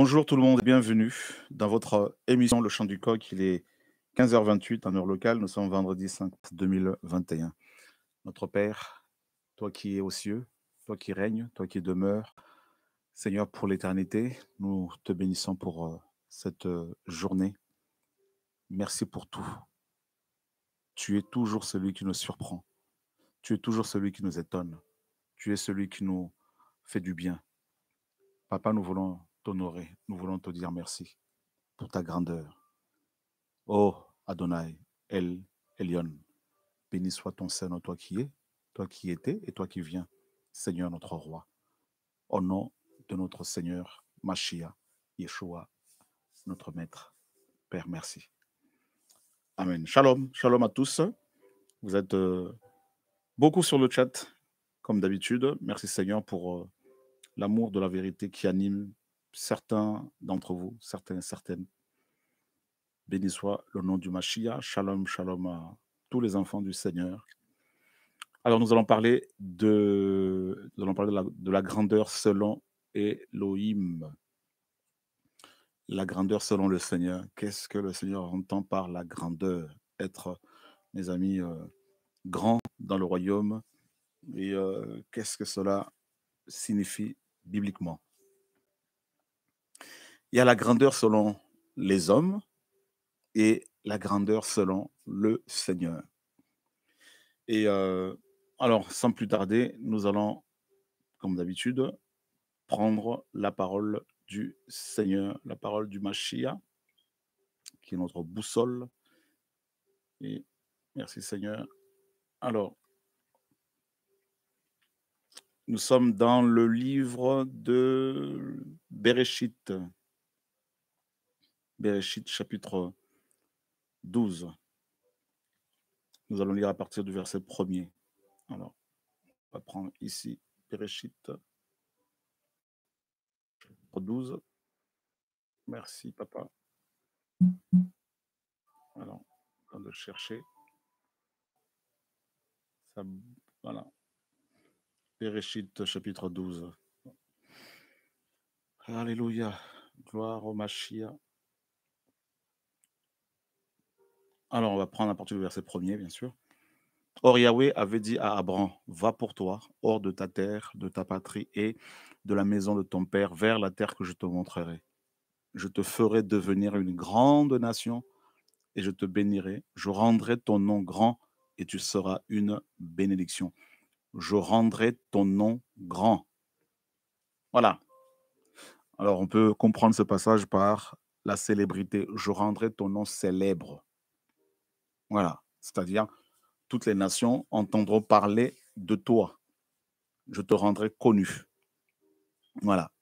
Bonjour tout le monde et bienvenue dans votre émission Le Chant du Coq. Il est 15h28 en heure locale. Nous sommes vendredi 5 mars 2021. Notre Père, toi qui es aux cieux, toi qui règnes, toi qui demeures, Seigneur, pour l'éternité, nous te bénissons pour cette journée. Merci pour tout. Tu es toujours celui qui nous surprend. Tu es toujours celui qui nous étonne. Tu es celui qui nous fait du bien. Papa, nous voulons t'honorer. Nous voulons te dire merci pour ta grandeur. Oh Adonai, El Elyon, béni soit ton Seigneur, toi qui es, toi qui étais et toi qui viens, Seigneur notre roi. Au nom de notre Seigneur, Machia, Yeshua, notre Maître. Père, merci. Amen. Shalom, shalom à tous. Vous êtes beaucoup sur le chat, comme d'habitude. Merci Seigneur pour l'amour de la vérité qui anime certains d'entre vous, certains et certaines. Béni soit le nom du Machia. Shalom, shalom à tous les enfants du Seigneur. Alors, nous allons parler de la grandeur selon Elohim. La grandeur selon le Seigneur. Qu'est-ce que le Seigneur entend par la grandeur? Être, mes amis, grand dans le royaume. Et qu'est-ce que cela signifie bibliquement? Il y a la grandeur selon les hommes et la grandeur selon le Seigneur. Et alors, sans plus tarder, nous allons, comme d'habitude, prendre la parole du Seigneur, la parole du Machia, qui est notre boussole. Et merci Seigneur. Alors, nous sommes dans le livre de Béréchit. Béréchit, chapitre 12. Nous allons lire à partir du verset 1er. Alors, on va prendre ici Béréchit, chapitre 12. Merci, papa. Alors, on va le chercher. Ça, voilà. Béréchit, chapitre 12. Alléluia. Gloire au Machia. Alors, on va prendre à partir du verset 1er, bien sûr. Or, Yahweh avait dit à Abraham, va pour toi, hors de ta terre, de ta patrie et de la maison de ton père, vers la terre que je te montrerai. Je te ferai devenir une grande nation et je te bénirai. Je rendrai ton nom grand et tu seras une bénédiction. Je rendrai ton nom grand. Voilà. Alors, on peut comprendre ce passage par la célébrité. Je rendrai ton nom célèbre. Voilà. C'est-à-dire, toutes les nations entendront parler de toi. Je te rendrai connu. Voilà.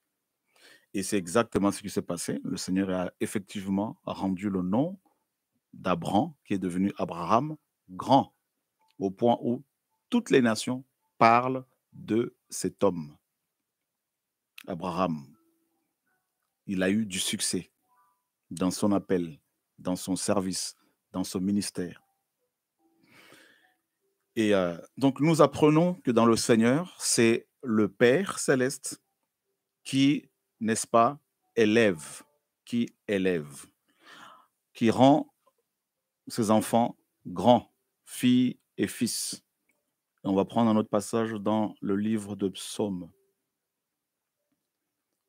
Et c'est exactement ce qui s'est passé. Le Seigneur a effectivement rendu le nom d'Abraham, qui est devenu Abraham, grand, au point où toutes les nations parlent de cet homme. Abraham, il a eu du succès dans son appel, dans son service, dans son ministère. Et donc nous apprenons que dans le Seigneur, c'est le Père céleste qui, n'est-ce pas, élève, qui rend ses enfants grands, filles et fils. Et on va prendre un autre passage dans le livre de Psaume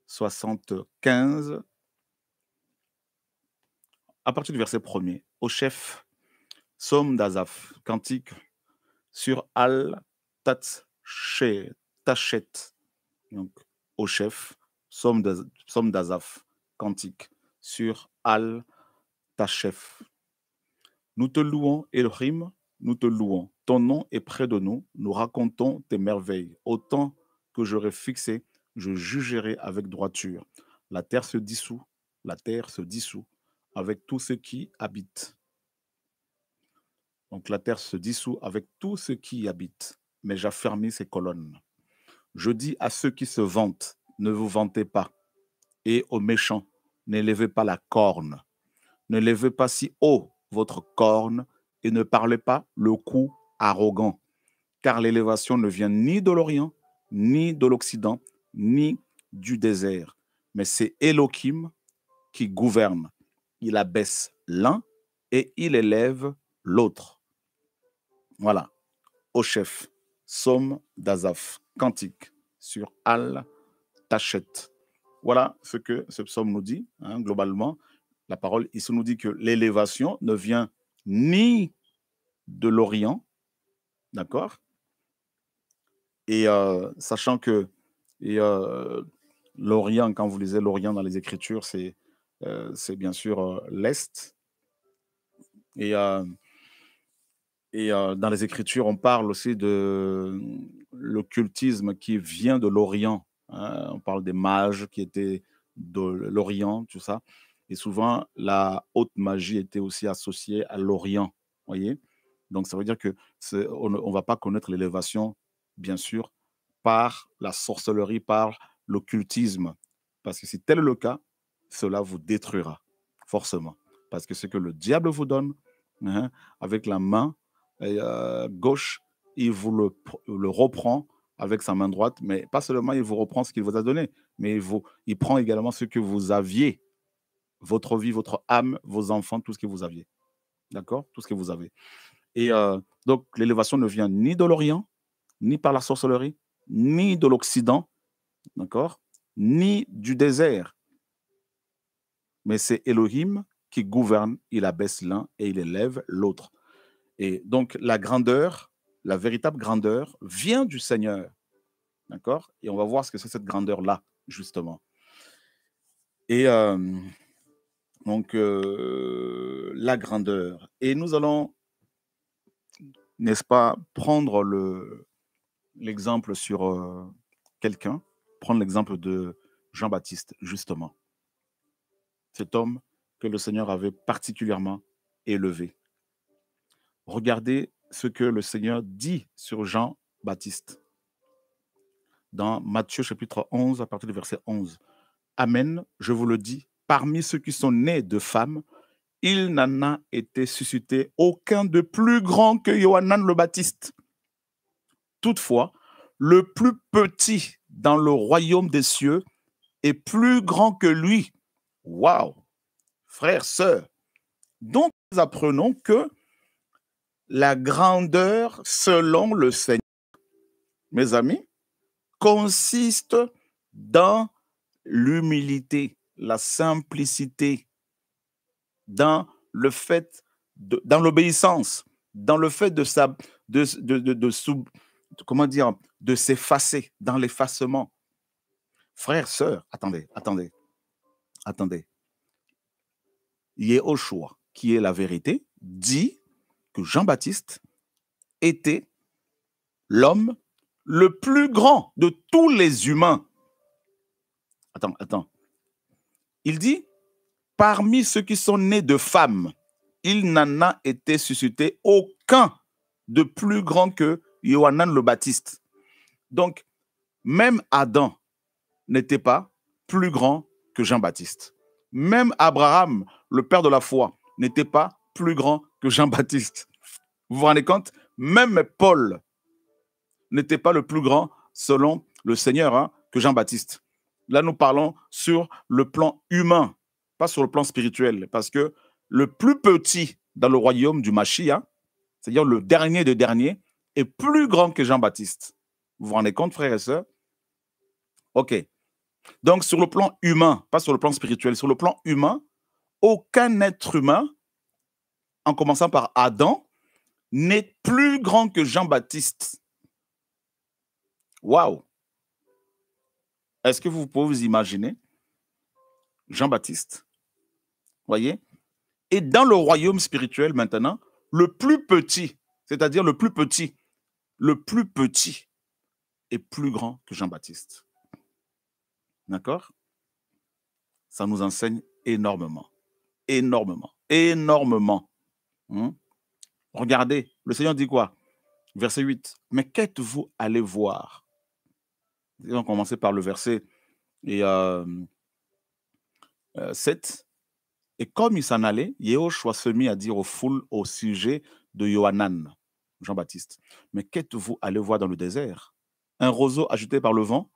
75, à partir du verset 1er, au chef, Psaume d'Azaph, cantique sur Al-Tachet, donc au chef, Psaume d'Azaph, cantique sur Al-Tachef. Nous te louons, Elohim, nous te louons. Ton nom est près de nous, nous racontons tes merveilles. Autant que j'aurai fixé, je jugerai avec droiture. La terre se dissout avec tout ce qui habite. Donc la terre se dissout avec tout ce qui y habite, mais j'affermis ses colonnes. Je dis à ceux qui se vantent, ne vous vantez pas, et aux méchants, n'élevez pas la corne. Ne levez pas si haut votre corne et ne parlez pas le cou arrogant, car l'élévation ne vient ni de l'Orient, ni de l'Occident, ni du désert, mais c'est Elohim qui gouverne. Il abaisse l'un et il élève l'autre. Voilà, au chef, Psaume d'Azaph, cantique sur Al-Tachet. Voilà ce que ce psaume nous dit, hein, globalement. La parole ici nous dit que l'élévation ne vient ni de l'Orient, d'accord? Et sachant que et, l'Orient, quand vous lisez l'Orient dans les Écritures, c'est bien sûr l'Est. Et, dans les Écritures, on parle aussi de l'occultisme qui vient de l'Orient, hein. On parle des mages qui étaient de l'Orient, tout ça. Et souvent, la haute magie était aussi associée à l'Orient, voyez. Donc, ça veut dire que on ne va pas connaître l'élévation, bien sûr, par la sorcellerie, par l'occultisme. Parce que si tel est le cas, cela vous détruira, forcément. Parce que ce que le diable vous donne, hein, avec la main gauche, il vous le reprend avec sa main droite, mais pas seulement il vous reprend ce qu'il vous a donné, mais il prend également ce que vous aviez, votre vie, votre âme, vos enfants, tout ce que vous aviez. D'accord? Tout ce que vous avez. Et donc, l'élévation ne vient ni de l'Orient, ni par la sorcellerie, ni de l'Occident, d'accord? Ni du désert. Mais c'est Elohim qui gouverne, il abaisse l'un et il élève l'autre. Et donc, la grandeur, la véritable grandeur vient du Seigneur. D'accord? Et on va voir ce que c'est cette grandeur-là, justement. Et donc, la grandeur. Et nous allons, n'est-ce pas, prendre l'exemple sur quelqu'un, prendre l'exemple de Jean-Baptiste, justement. Cet homme que le Seigneur avait particulièrement élevé. Regardez ce que le Seigneur dit sur Jean-Baptiste. Dans Matthieu chapitre 11, à partir du verset 11. Amen, je vous le dis, parmi ceux qui sont nés de femmes, il n'en a été suscité aucun de plus grand que Yohanan le Baptiste. Toutefois, le plus petit dans le royaume des cieux est plus grand que lui. Waouh! Frères, sœurs, donc nous apprenons que la grandeur selon le Seigneur, mes amis, consiste dans l'humilité, la simplicité, dans le fait, dans l'obéissance, dans le fait comment dire, de s'effacer, dans l'effacement. Frères, sœurs, attendez. Yehoshua, qui est la vérité, dit que Jean-Baptiste était l'homme le plus grand de tous les humains. Attends. Il dit, parmi ceux qui sont nés de femmes, il n'en a été suscité aucun de plus grand que Yohanan le Baptiste. Donc, même Adam n'était pas plus grand que Jean-Baptiste. Même Abraham, le père de la foi, n'était pas plus grand que Jean-Baptiste. Vous vous rendez compte? Même Paul n'était pas le plus grand, selon le Seigneur, hein, que Jean-Baptiste. Là, nous parlons sur le plan humain, pas sur le plan spirituel, parce que le plus petit dans le royaume du Mashiach, c'est-à-dire le dernier des derniers, est plus grand que Jean-Baptiste. Vous vous rendez compte, frères et sœurs? OK. Donc, sur le plan humain, pas sur le plan spirituel, sur le plan humain, aucun être humain, en commençant par Adam, n'est plus grand que Jean-Baptiste. Waouh! Est-ce que vous pouvez vous imaginer Jean-Baptiste, voyez? Et dans le royaume spirituel maintenant, le plus petit, c'est-à-dire le plus petit est plus grand que Jean-Baptiste. D'accord? Ça nous enseigne énormément. Regardez, le Seigneur dit quoi? Verset 8. Mais qu'êtes-vous allé voir? On va commencer par le verset 7. Et comme il s'en allait, Yehoshua se mit à dire aux foules au sujet de Yohanan, Jean-Baptiste. Mais qu'êtes-vous allé voir dans le désert? Un roseau agité par le vent?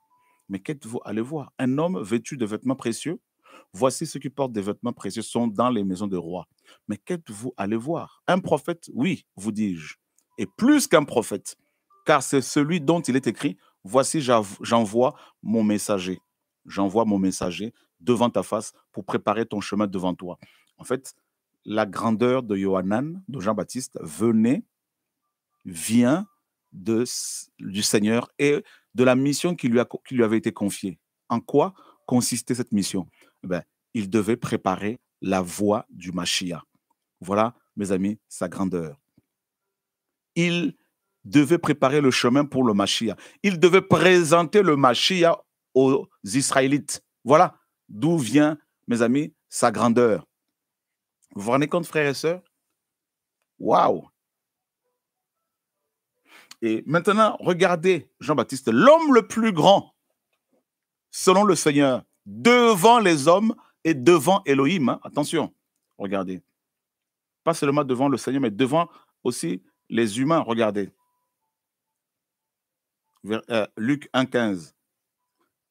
Mais qu'êtes-vous allé voir? Un homme vêtu de vêtements précieux? Voici ceux qui portent des vêtements précieux sont dans les maisons de rois. Mais qu'êtes-vous allé voir? Un prophète? Oui, vous dis-je. Et plus qu'un prophète, car c'est celui dont il est écrit, voici j'envoie mon messager. J'envoie mon messager devant ta face pour préparer ton chemin devant toi. En fait, la grandeur de Yohanan, de Jean-Baptiste, vient du Seigneur et de la mission qui lui avait été confiée. En quoi consistait cette mission? Eh ben, il devait préparer la voie du Mashiach. Voilà, mes amis, sa grandeur. Il devait préparer le chemin pour le Mashiach. Il devait présenter le Mashiach aux Israélites. Voilà d'où vient, mes amis, sa grandeur. Vous vous rendez compte, frères et sœurs? Waouh! Et maintenant, regardez Jean-Baptiste, l'homme le plus grand, selon le Seigneur, devant les hommes et devant Elohim. Hein. Attention, regardez. Pas seulement devant le Seigneur, mais devant aussi les humains. Regardez. Luc 1,15.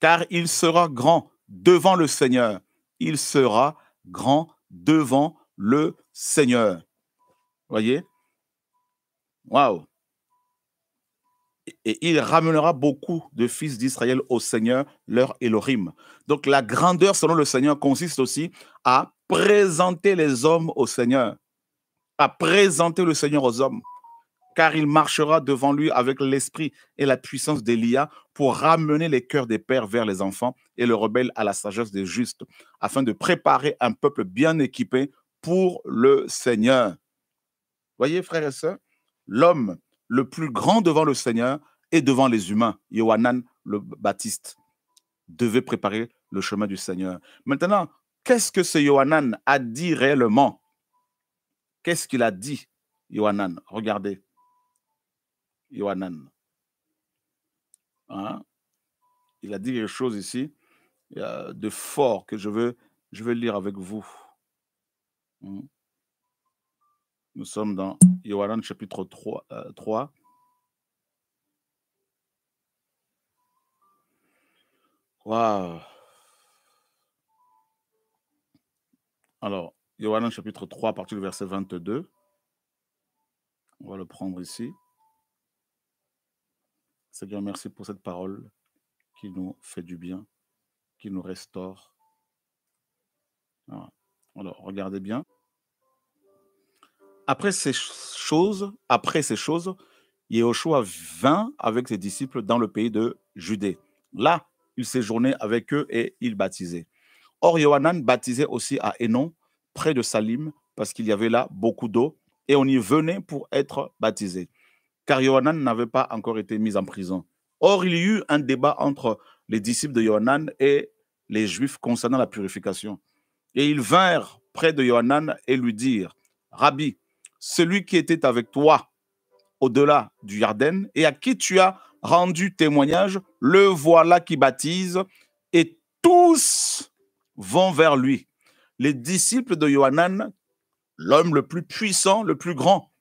Car il sera grand devant le Seigneur. Il sera grand devant le Seigneur. Voyez? Waouh! Et il ramènera beaucoup de fils d'Israël au Seigneur, leur Elohim. Donc la grandeur selon le Seigneur consiste aussi à présenter les hommes au Seigneur, à présenter le Seigneur aux hommes, car il marchera devant lui avec l'esprit et la puissance d'Élia pour ramener les cœurs des pères vers les enfants et le rebelle à la sagesse des justes, afin de préparer un peuple bien équipé pour le Seigneur. Voyez, frères et sœurs, l'homme le plus grand devant le Seigneur et devant les humains, Yohanan le Baptiste, devait préparer le chemin du Seigneur. Maintenant, qu'est-ce que ce Yohanan a dit réellement? Qu'est-ce qu'il a dit, Yohanan? Regardez, Yohanan. Hein? Il a dit quelque chose ici de fort que je veux lire avec vous. Nous sommes dans Yohanan chapitre 3. Waouh! Alors, Yohanan chapitre 3, à partir du verset 22. On va le prendre ici. Seigneur, merci pour cette parole qui nous fait du bien, qui nous restaure. Voilà. Alors, regardez bien. Après ces choses, Yehoshua vint avec ses disciples dans le pays de Judée. Là, il séjournait avec eux et il baptisait. Or, Yohanan baptisait aussi à Hénon, près de Salim, parce qu'il y avait là beaucoup d'eau, et on y venait pour être baptisé, car Yohanan n'avait pas encore été mis en prison. Or, il y eut un débat entre les disciples de Yohanan et les Juifs concernant la purification. Et ils vinrent près de Yohanan et lui dirent, « Rabbi, celui qui était avec toi au-delà du Yarden et à qui tu as rendu témoignage, le voilà qui baptise, et tous vont vers lui. » Les disciples de Yohanan, l'homme le plus puissant, le plus grand,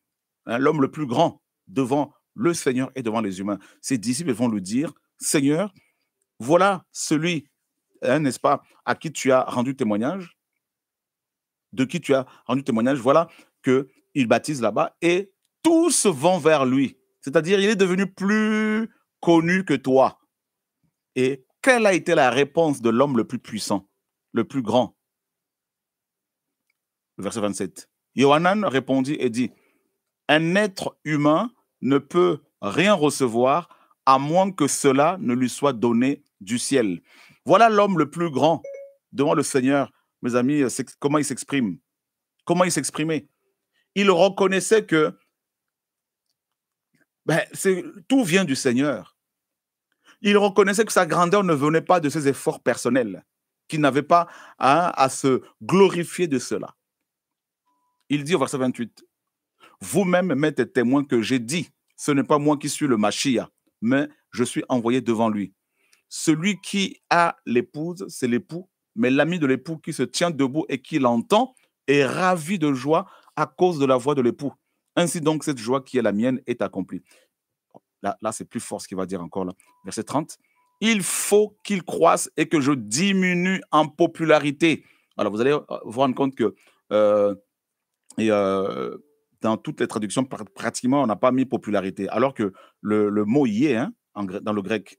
hein, l'homme le plus grand devant le Seigneur et devant les humains. Ses disciples vont lui dire, Seigneur, voilà celui, hein, n'est-ce pas, à qui tu as rendu témoignage, de qui tu as rendu témoignage, voilà qu'il baptise là-bas et tous vont vers lui. C'est-à-dire, il est devenu plus connu que toi. Et quelle a été la réponse de l'homme le plus puissant, le plus grand? Verset 27. Yohanan répondit et dit, un être humain ne peut rien recevoir à moins que cela ne lui soit donné du ciel. Voilà l'homme le plus grand devant le Seigneur. Mes amis, comment il s'exprime? Comment il s'exprimait? Il reconnaissait que tout vient du Seigneur. Il reconnaissait que sa grandeur ne venait pas de ses efforts personnels, qu'il n'avait pas à se glorifier de cela. Il dit au verset 28, « Vous-même m'êtes témoin que j'ai dit, ce n'est pas moi qui suis le Mashiach, mais je suis envoyé devant lui. Celui qui a l'épouse, c'est l'époux, mais l'ami de l'époux qui se tient debout et qui l'entend est ravi de joie à cause de la voix de l'époux. Ainsi donc, cette joie qui est la mienne est accomplie. » Là c'est plus fort ce qu'il va dire encore là. Verset 30. Il faut qu'il croisse et que je diminue en popularité. Alors, vous allez vous rendre compte que euh, et, dans toutes les traductions, pratiquement, on n'a pas mis popularité. Alors que le mot y est hein, dans le grec.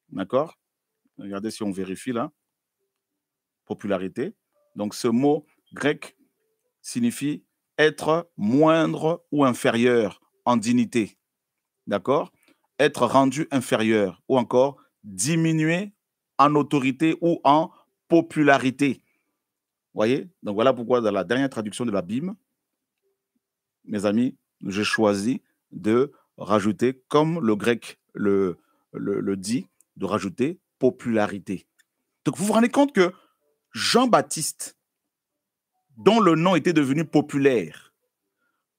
D'accord? Regardez si on vérifie là. Popularité. Donc, ce mot grec signifie être moindre ou inférieur en dignité. D'accord? Être rendu inférieur ou encore diminuer en autorité ou en popularité. Voyez? Donc voilà pourquoi dans la dernière traduction de la Bible, mes amis, j'ai choisi de rajouter, comme le grec le dit, de rajouter popularité. Donc vous vous rendez compte que Jean-Baptiste, dont le nom était devenu populaire,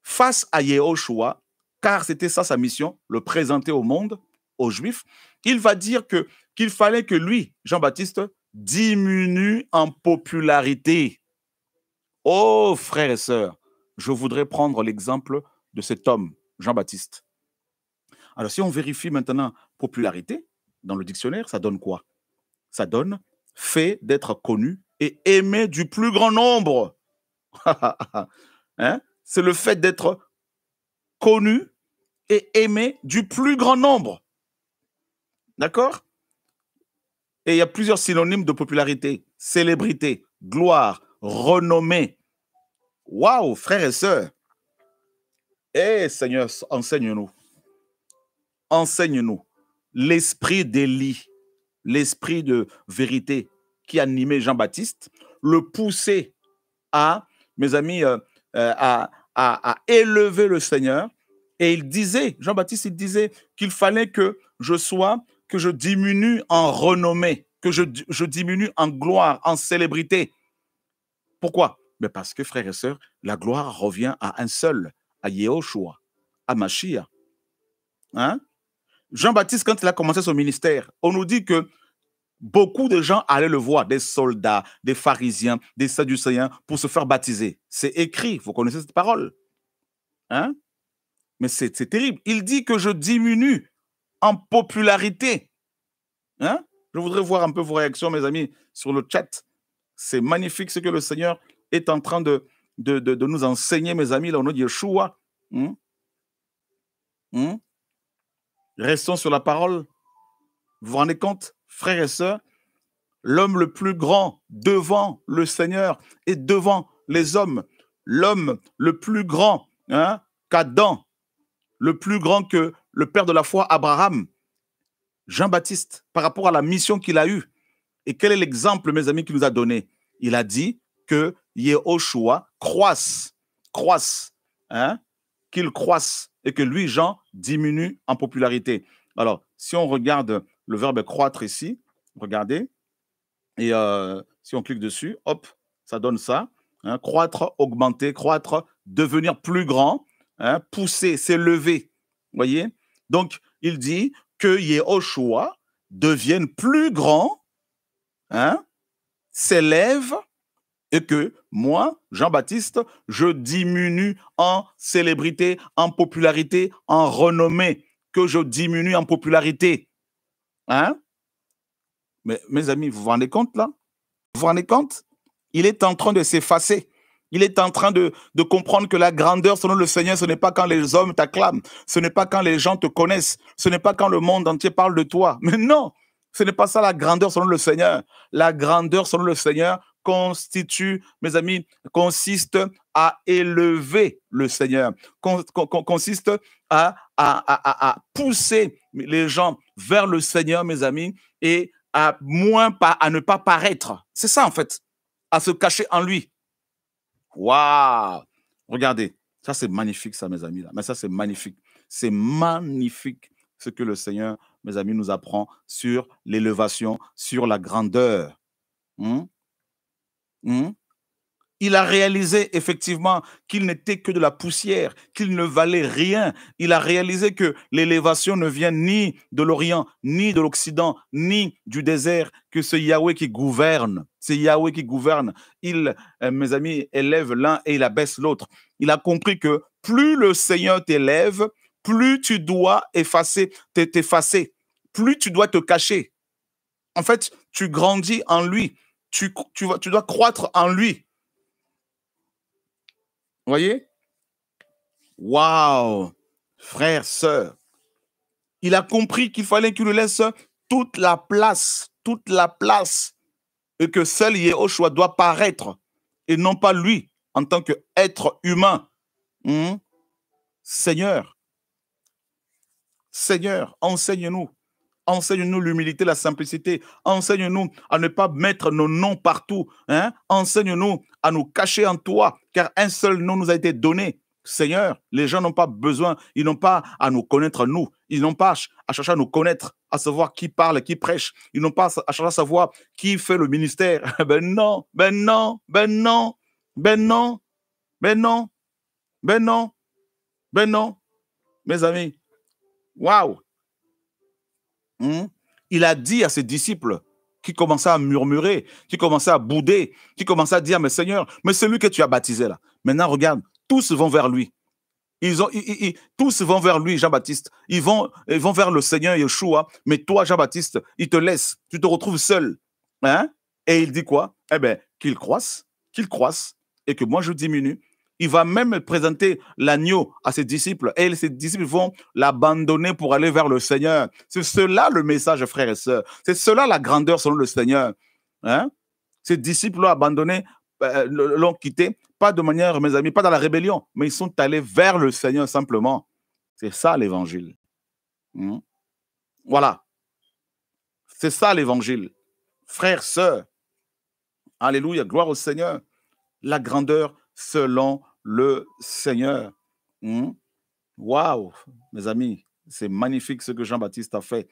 face à Yehoshua, car c'était ça sa mission, le présenter au monde, aux Juifs, il va dire qu'il fallait que lui, Jean-Baptiste, diminue en popularité. Oh, frères et sœurs, je voudrais prendre l'exemple de cet homme, Jean-Baptiste. Alors, si on vérifie maintenant popularité dans le dictionnaire, ça donne quoi? Ça donne fait d'être connu et aimé du plus grand nombre. Hein? C'est le fait d'être connu et aimé du plus grand nombre. D'accord? Et il y a plusieurs synonymes de popularité. Célébrité, gloire, renommée. Waouh, frères et sœurs. Eh Seigneur, enseigne-nous. Enseigne-nous. L'esprit d'Élie, l'esprit de vérité qui animait Jean-Baptiste, le poussait à, mes amis, à élever le Seigneur. Et il disait, Jean-Baptiste, il disait qu'il fallait que je diminue en renommée, que je diminue en gloire, en célébrité. Pourquoi? Mais parce que, frères et sœurs, la gloire revient à un seul, à Yehoshua, à Mashiach. Hein? Jean-Baptiste, quand il a commencé son ministère, on nous dit que beaucoup de gens allaient le voir, des soldats, des pharisiens, des sadducéens, pour se faire baptiser. C'est écrit, vous connaissez cette parole. Hein? Mais c'est terrible. Il dit que je diminue en popularité. Hein? Je voudrais voir un peu vos réactions, mes amis, sur le chat. C'est magnifique ce que le Seigneur est en train de nous enseigner, mes amis, là, au nom de Yeshua. Restons sur la parole. Vous vous rendez compte, frères et sœurs, l'homme le plus grand devant le Seigneur et devant les hommes, l'homme le plus grand hein, qu'Adam, le plus grand que le père de la foi, Abraham, Jean-Baptiste, par rapport à la mission qu'il a eue. Et quel est l'exemple, mes amis, qu'il nous a donné? Il a dit que Yehoshua croisse, hein, qu'il croisse et que lui, Jean, diminue en popularité. Alors, si on regarde le verbe croître ici, regardez, et si on clique dessus, hop, ça donne ça. Hein, croître, augmenter, croître, devenir plus grand, hein, pousser, s'élever. Voyez? Donc, il dit que Yehoshua devienne plus grand, hein, s'élève, et que moi, Jean-Baptiste, je diminue en célébrité, en popularité, en renommée, que je diminue en popularité. Hein? Mais mes amis, vous vous rendez compte là? Vous vous rendez compte? Il est en train de s'effacer. Il est en train de comprendre que la grandeur selon le Seigneur, ce n'est pas quand les hommes t'acclament, ce n'est pas quand les gens te connaissent, ce n'est pas quand le monde entier parle de toi. Mais non, ce n'est pas ça la grandeur selon le Seigneur. La grandeur selon le Seigneur constitue, mes amis, consiste à élever le Seigneur, consiste à pousser les gens vers le Seigneur, mes amis, et à ne pas paraître. C'est ça en fait, à se cacher en lui. Waouh! Regardez, ça c'est magnifique ça, mes amis. Là. Mais ça c'est magnifique. C'est magnifique ce que le Seigneur, mes amis, nous apprend sur l'élévation, sur la grandeur. Il a réalisé effectivement qu'il n'était que de la poussière, qu'il ne valait rien. Il a réalisé que l'élévation ne vient ni de l'Orient, ni de l'Occident, ni du désert, que c'est Yahweh qui gouverne. C'est Yahweh qui gouverne. Il, mes amis, élève l'un et il abaisse l'autre. Il a compris que plus le Seigneur t'élève, plus tu dois t'effacer, plus tu dois te cacher. En fait, tu grandis en lui. Tu dois croître en lui. Vous voyez? Waouh! Frère, sœur, il a compris qu'il fallait qu'il lui laisse toute la place, et que seul Yehoshua doit paraître, et non pas lui, en tant qu'être humain. Hmm? Seigneur, Seigneur, enseigne-nous. Enseigne-nous l'humilité, la simplicité. Enseigne-nous à ne pas mettre nos noms partout. Hein? Enseigne-nous à nous cacher en toi, car un seul nom nous a été donné. Seigneur, les gens n'ont pas besoin, ils n'ont pas à nous connaître nous. Ils n'ont pas à chercher à nous connaître, à savoir qui parle, qui prêche. Ils n'ont pas à chercher à savoir qui fait le ministère. Ben non, ben non, ben non, ben non, ben non, ben non, ben non. Mes amis, waouh! Hmm? Il a dit à ses disciples qui commençaient à murmurer, qui commençaient à bouder, qui commençaient à dire, mais Seigneur, mais celui que tu as baptisé là, maintenant regarde, tous vont vers lui. Tous vont vers lui, Jean-Baptiste. Ils vont vers le Seigneur Yeshua, mais toi, Jean-Baptiste, il te laisse, tu te retrouves seul. Hein? Et il dit quoi? Eh bien, qu'il croisse, et que moi je diminue. Il va même présenter l'agneau à ses disciples, et ses disciples vont l'abandonner pour aller vers le Seigneur. C'est cela le message, frères et sœurs. C'est cela la grandeur selon le Seigneur. Hein? Ses disciples l'ont abandonné, l'ont quitté, pas de manière, mes amis, pas dans la rébellion, mais ils sont allés vers le Seigneur simplement. C'est ça l'évangile. Hmm? Voilà. C'est ça l'évangile. Frères, sœurs, alléluia, gloire au Seigneur. La grandeur selon le Seigneur. Hmm? Waouh, mes amis, c'est magnifique ce que Jean-Baptiste a fait.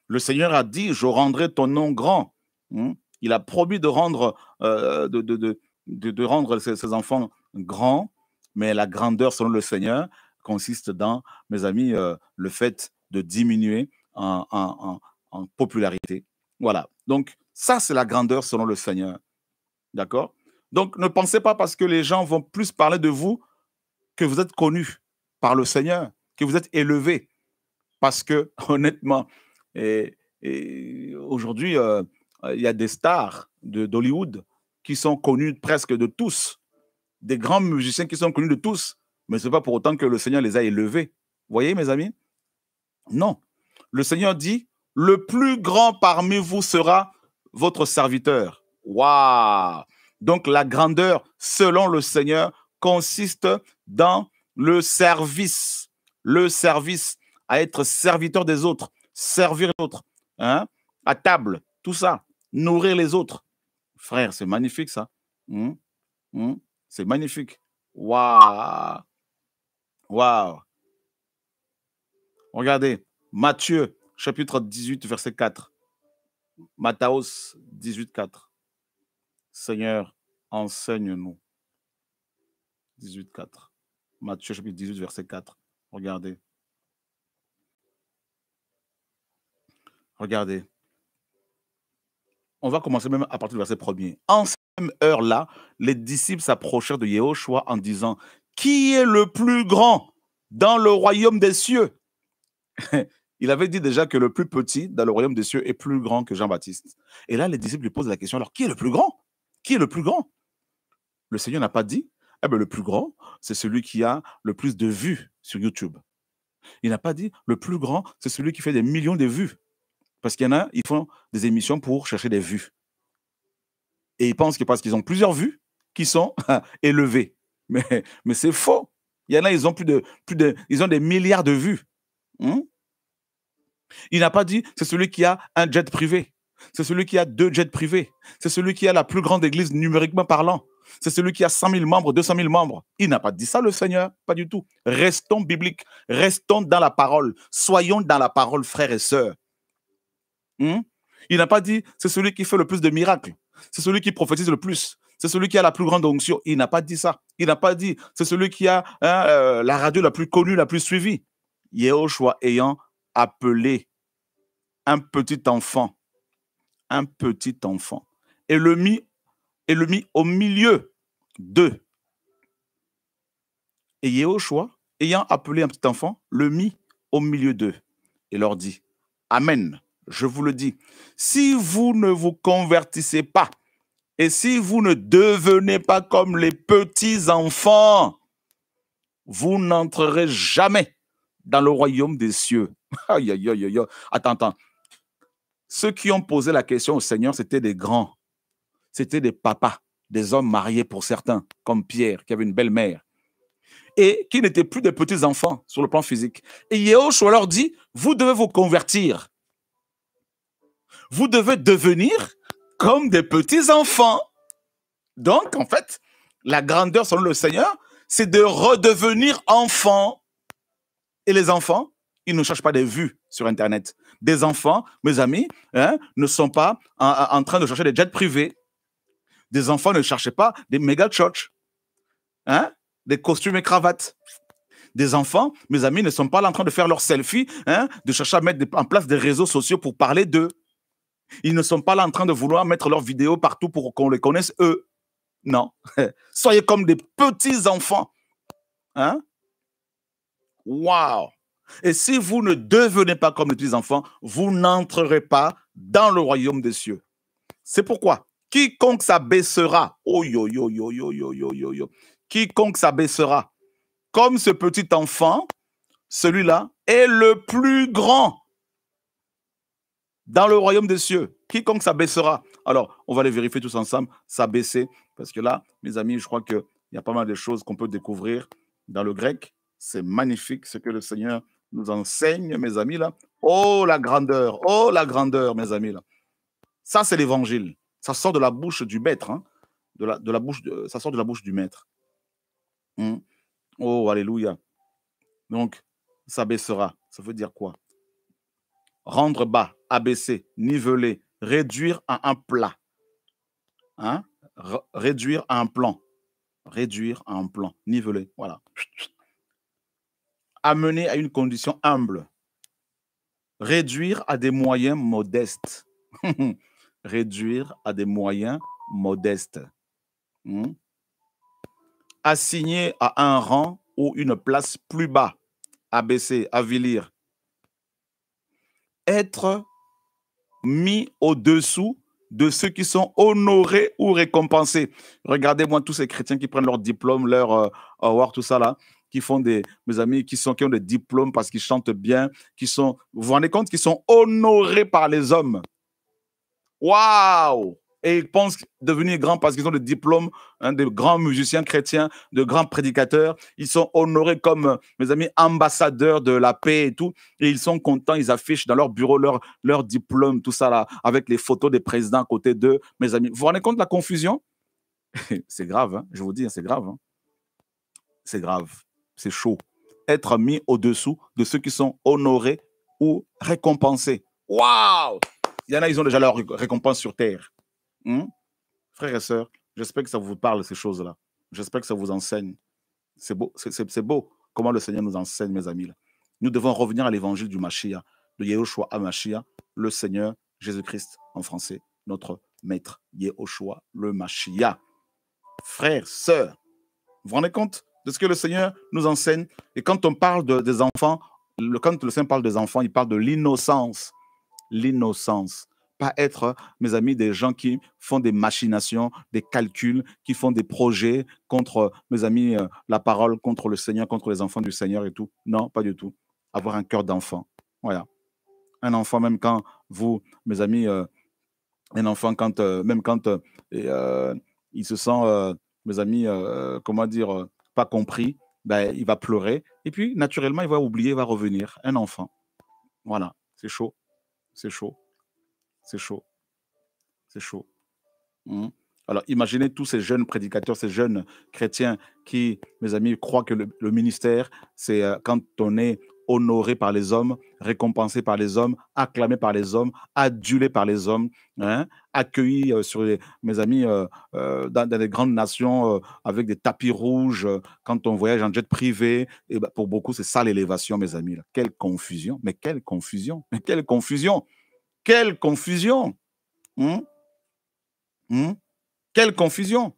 Le Seigneur a dit, je rendrai ton nom grand. Hmm? Il a promis de rendre, de rendre ses enfants grands, mais la grandeur selon le Seigneur consiste dans, mes amis, le fait de diminuer en popularité. Voilà. Donc, ça, c'est la grandeur selon le Seigneur. D'accord? Donc, ne pensez pas parce que les gens vont plus parler de vous que vous êtes connu par le Seigneur, que vous êtes élevé. Parce que, honnêtement, aujourd'hui, il y a des stars d'Hollywood qui sont connus presque de tous, des grands musiciens qui sont connus de tous, mais ce n'est pas pour autant que le Seigneur les a élevés. Vous voyez, mes amis? Non. Le Seigneur dit, le plus grand parmi vous sera votre serviteur. Waouh! Donc, la grandeur, selon le Seigneur, consiste dans le service. Le service, à être serviteur des autres, servir les autres, hein? À table, tout ça, nourrir les autres. Frère, c'est magnifique ça. Hum, c'est magnifique. Waouh! Waouh! Regardez, Matthieu, chapitre 18, verset 4. Matthaos 18, 4. Seigneur, enseigne-nous. 18, 4. Matthieu, chapitre 18, verset 4. Regardez. Regardez. On va commencer même à partir du verset 1er. En cette même heure-là, les disciples s'approchèrent de Yehoshua en disant, qui est le plus grand dans le royaume des cieux? Il avait dit déjà que le plus petit dans le royaume des cieux est plus grand que Jean-Baptiste. Et là, les disciples lui posent la question, alors qui est le plus grand? Qui est le plus grand? Le Seigneur n'a pas dit, eh bien, le plus grand, c'est celui qui a le plus de vues sur YouTube. Il n'a pas dit, le plus grand, c'est celui qui fait des millions de vues. Parce qu'il y en a, ils font des émissions pour chercher des vues. Et ils pensent que parce qu'ils ont plusieurs vues, qu'ils sont élevés. Mais c'est faux. Il y en a, ils ont ils ont des milliards de vues. Il n'a pas dit, c'est celui qui a un jet privé. C'est celui qui a 2 jets privés. C'est celui qui a la plus grande église numériquement parlant. C'est celui qui a 100 000 membres, 200 000 membres. Il n'a pas dit ça, le Seigneur. Pas du tout. Restons bibliques. Restons dans la parole. Soyons dans la parole, frères et sœurs. Il n'a pas dit, c'est celui qui fait le plus de miracles. C'est celui qui prophétise le plus. C'est celui qui a la plus grande onction. Il n'a pas dit ça. Il n'a pas dit, c'est celui qui a la radio la plus connue, la plus suivie. Yehoshua ayant appelé un petit enfant, et le mit au milieu d'eux. Et Yehoshua, ayant appelé un petit enfant, le mit au milieu d'eux et leur dit, Amen. je vous le dis, si vous ne vous convertissez pas et si vous ne devenez pas comme les petits enfants, vous n'entrerez jamais dans le royaume des cieux. Aïe, aïe, aïe, aïe. Attends, attends. Ceux qui ont posé la question au Seigneur, c'était des grands, c'était des papas, des hommes mariés pour certains, comme Pierre, qui avait une belle mère, et qui n'étaient plus des petits enfants sur le plan physique. Et Yahushua leur dit, vous devez vous convertir. Vous devez devenir comme des petits enfants. Donc, en fait, la grandeur selon le Seigneur, c'est de redevenir enfant. Et les enfants, ils ne cherchent pas des vues sur Internet. Des enfants, mes amis, hein, ne sont pas en train de chercher des jets privés. Des enfants ne cherchent pas des méga church, hein, des costumes et cravates. Des enfants, mes amis, ne sont pas là en train de faire leurs selfies, hein, de chercher à mettre en place des réseaux sociaux pour parler d'eux. Ils ne sont pas là en train de vouloir mettre leurs vidéos partout pour qu'on les connaisse eux. Non. Soyez comme des petits enfants. Hein? Waouh! Et si vous ne devenez pas comme des petits enfants, vous n'entrerez pas dans le royaume des cieux. C'est pourquoi quiconque s'abaissera, oh yo yo yo yo yo yo yo yo, quiconque s'abaissera comme ce petit enfant, celui-là est le plus grand dans le royaume des cieux. Quiconque s'abaissera. Alors, on va les vérifier tous ensemble, s'abaisser, parce que là, mes amis, je crois qu'il y a pas mal de choses qu'on peut découvrir dans le grec. C'est magnifique ce que le Seigneur nous enseigne, mes amis, là. Oh, la grandeur, mes amis, là. Ça, c'est l'évangile. Ça sort de la bouche du maître, hein. Ça sort de la bouche du maître. Oh, alléluia. Donc, s'abaissera, ça veut dire quoi? Rendre bas, abaisser, niveler, réduire à un plat. Hein? Réduire à un plan. Réduire à un plan. Niveler, voilà. Amener à une condition humble. Réduire à des moyens modestes. Réduire à des moyens modestes. Assigner à un rang ou une place plus bas. Abaisser, avilir. Être mis au-dessous de ceux qui sont honorés ou récompensés. Regardez-moi tous ces chrétiens qui prennent leur diplôme, leur award, tout ça là, qui font mes amis, qui ont des diplômes parce qu'ils chantent bien, vous vous rendez compte qu'ils sont honorés par les hommes. Waouh! Et ils pensent devenir grands parce qu'ils ont des diplômes, hein, de grands musiciens chrétiens, de grands prédicateurs. Ils sont honorés comme, mes amis, ambassadeurs de la paix et tout. Et ils sont contents, ils affichent dans leur bureau leur diplôme, tout ça là, avec les photos des présidents à côté d'eux. Mes amis, vous vous rendez compte de la confusion? C'est grave, hein, je vous dis, c'est grave. Hein. C'est grave, c'est chaud. Être mis au-dessous de ceux qui sont honorés ou récompensés. Waouh! Il y en a, ils ont déjà leur récompense sur terre. Frères et sœurs, j'espère que ça vous parle, ces choses-là. J'espère que ça vous enseigne. C'est beau, c'est beau comment le Seigneur nous enseigne, mes amis. Là. Nous devons revenir à l'évangile du Mashiach, de Yehoshua HaMashiach, le Seigneur Jésus-Christ en français, notre maître, Yehoshua le Mashiach. Frères, sœurs, vous vous rendez compte de ce que le Seigneur nous enseigne? Et quand on parle des enfants, quand le Seigneur parle des enfants, il parle de l'innocence. L'innocence. Pas être, mes amis, des gens qui font des machinations, des calculs, qui font des projets contre, mes amis, la parole, contre le Seigneur, contre les enfants du Seigneur et tout. Non, pas du tout. Avoir un cœur d'enfant. Voilà. Un enfant, même quand vous, mes amis, un enfant, même quand il se sent, mes amis, comment dire, pas compris, ben, il va pleurer. Et puis, naturellement, il va oublier, il va revenir. Un enfant. Voilà. C'est chaud. C'est chaud. C'est chaud. C'est chaud. Alors, imaginez tous ces jeunes prédicateurs, ces jeunes chrétiens qui, mes amis, croient que le ministère, c'est quand on est honoré par les hommes, récompensé par les hommes, acclamé par les hommes, adulé par les hommes, hein, accueilli mes amis, dans les grandes nations avec des tapis rouges, quand on voyage en jet privé. Et ben, pour beaucoup, c'est ça l'élévation, mes amis. Là. Quelle confusion, mais quelle confusion, mais quelle confusion. Quelle confusion! Quelle confusion!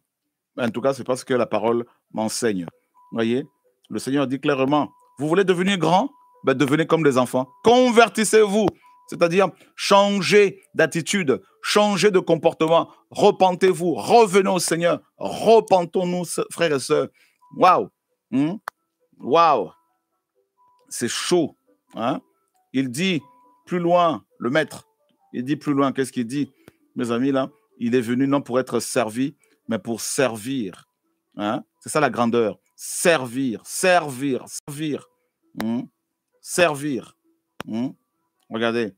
En tout cas, c'est parce que la parole m'enseigne. Voyez, le Seigneur dit clairement, vous voulez devenir grand? Ben, devenez comme des enfants. Convertissez-vous. C'est-à-dire, changez d'attitude, changez de comportement, repentez-vous, revenez au Seigneur, repentons-nous, frères et sœurs. Waouh! Hmm? Waouh! C'est chaud. Hein? Il dit plus loin, le maître, il dit plus loin, qu'est-ce qu'il dit? Mes amis, là, il est venu non pour être servi, mais pour servir. Hein? C'est ça la grandeur. Servir, servir, servir. Hmm? Servir. Hmm? Regardez.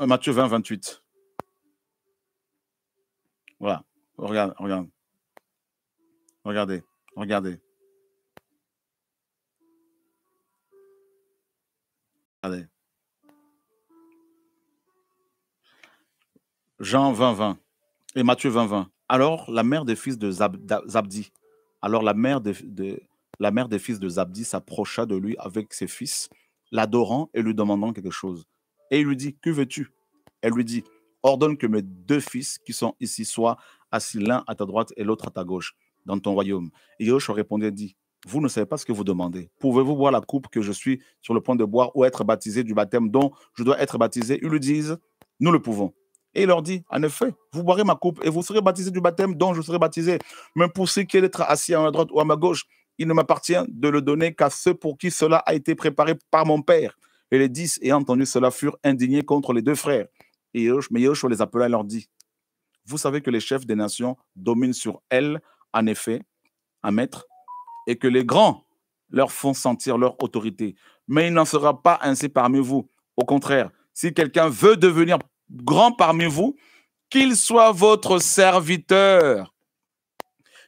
Matthieu 20, 28. Voilà. Regarde, regarde. Regardez, regardez. Regardez. Jean 20, 20 et Matthieu 20, 20. Alors, la mère des fils de Zabdi, alors la mère des fils de Zabdi s'approcha de lui avec ses fils, l'adorant et lui demandant quelque chose. Et il lui dit, que veux-tu? Elle lui dit, ordonne que mes deux fils qui sont ici soient assis l'un à ta droite et l'autre à ta gauche dans ton royaume. Et Yoshua répondait et dit, vous ne savez pas ce que vous demandez. Pouvez-vous boire la coupe que je suis sur le point de boire ou être baptisé du baptême dont je dois être baptisé? Ils lui disent, nous le pouvons. Et il leur dit, en effet, vous boirez ma coupe et vous serez baptisés du baptême dont je serai baptisé. Mais pour ce qui est d'être assis à ma droite ou à ma gauche, il ne m'appartient de le donner qu'à ceux pour qui cela a été préparé par mon Père. Et les 10, ayant entendu cela, furent indignés contre les deux frères. Mais Yahushua les appela et leur dit, vous savez que les chefs des nations dominent sur elles, en effet, un maître, et que les grands leur font sentir leur autorité. Mais il n'en sera pas ainsi parmi vous. Au contraire, si quelqu'un veut devenir grand parmi vous, qu'il soit votre serviteur.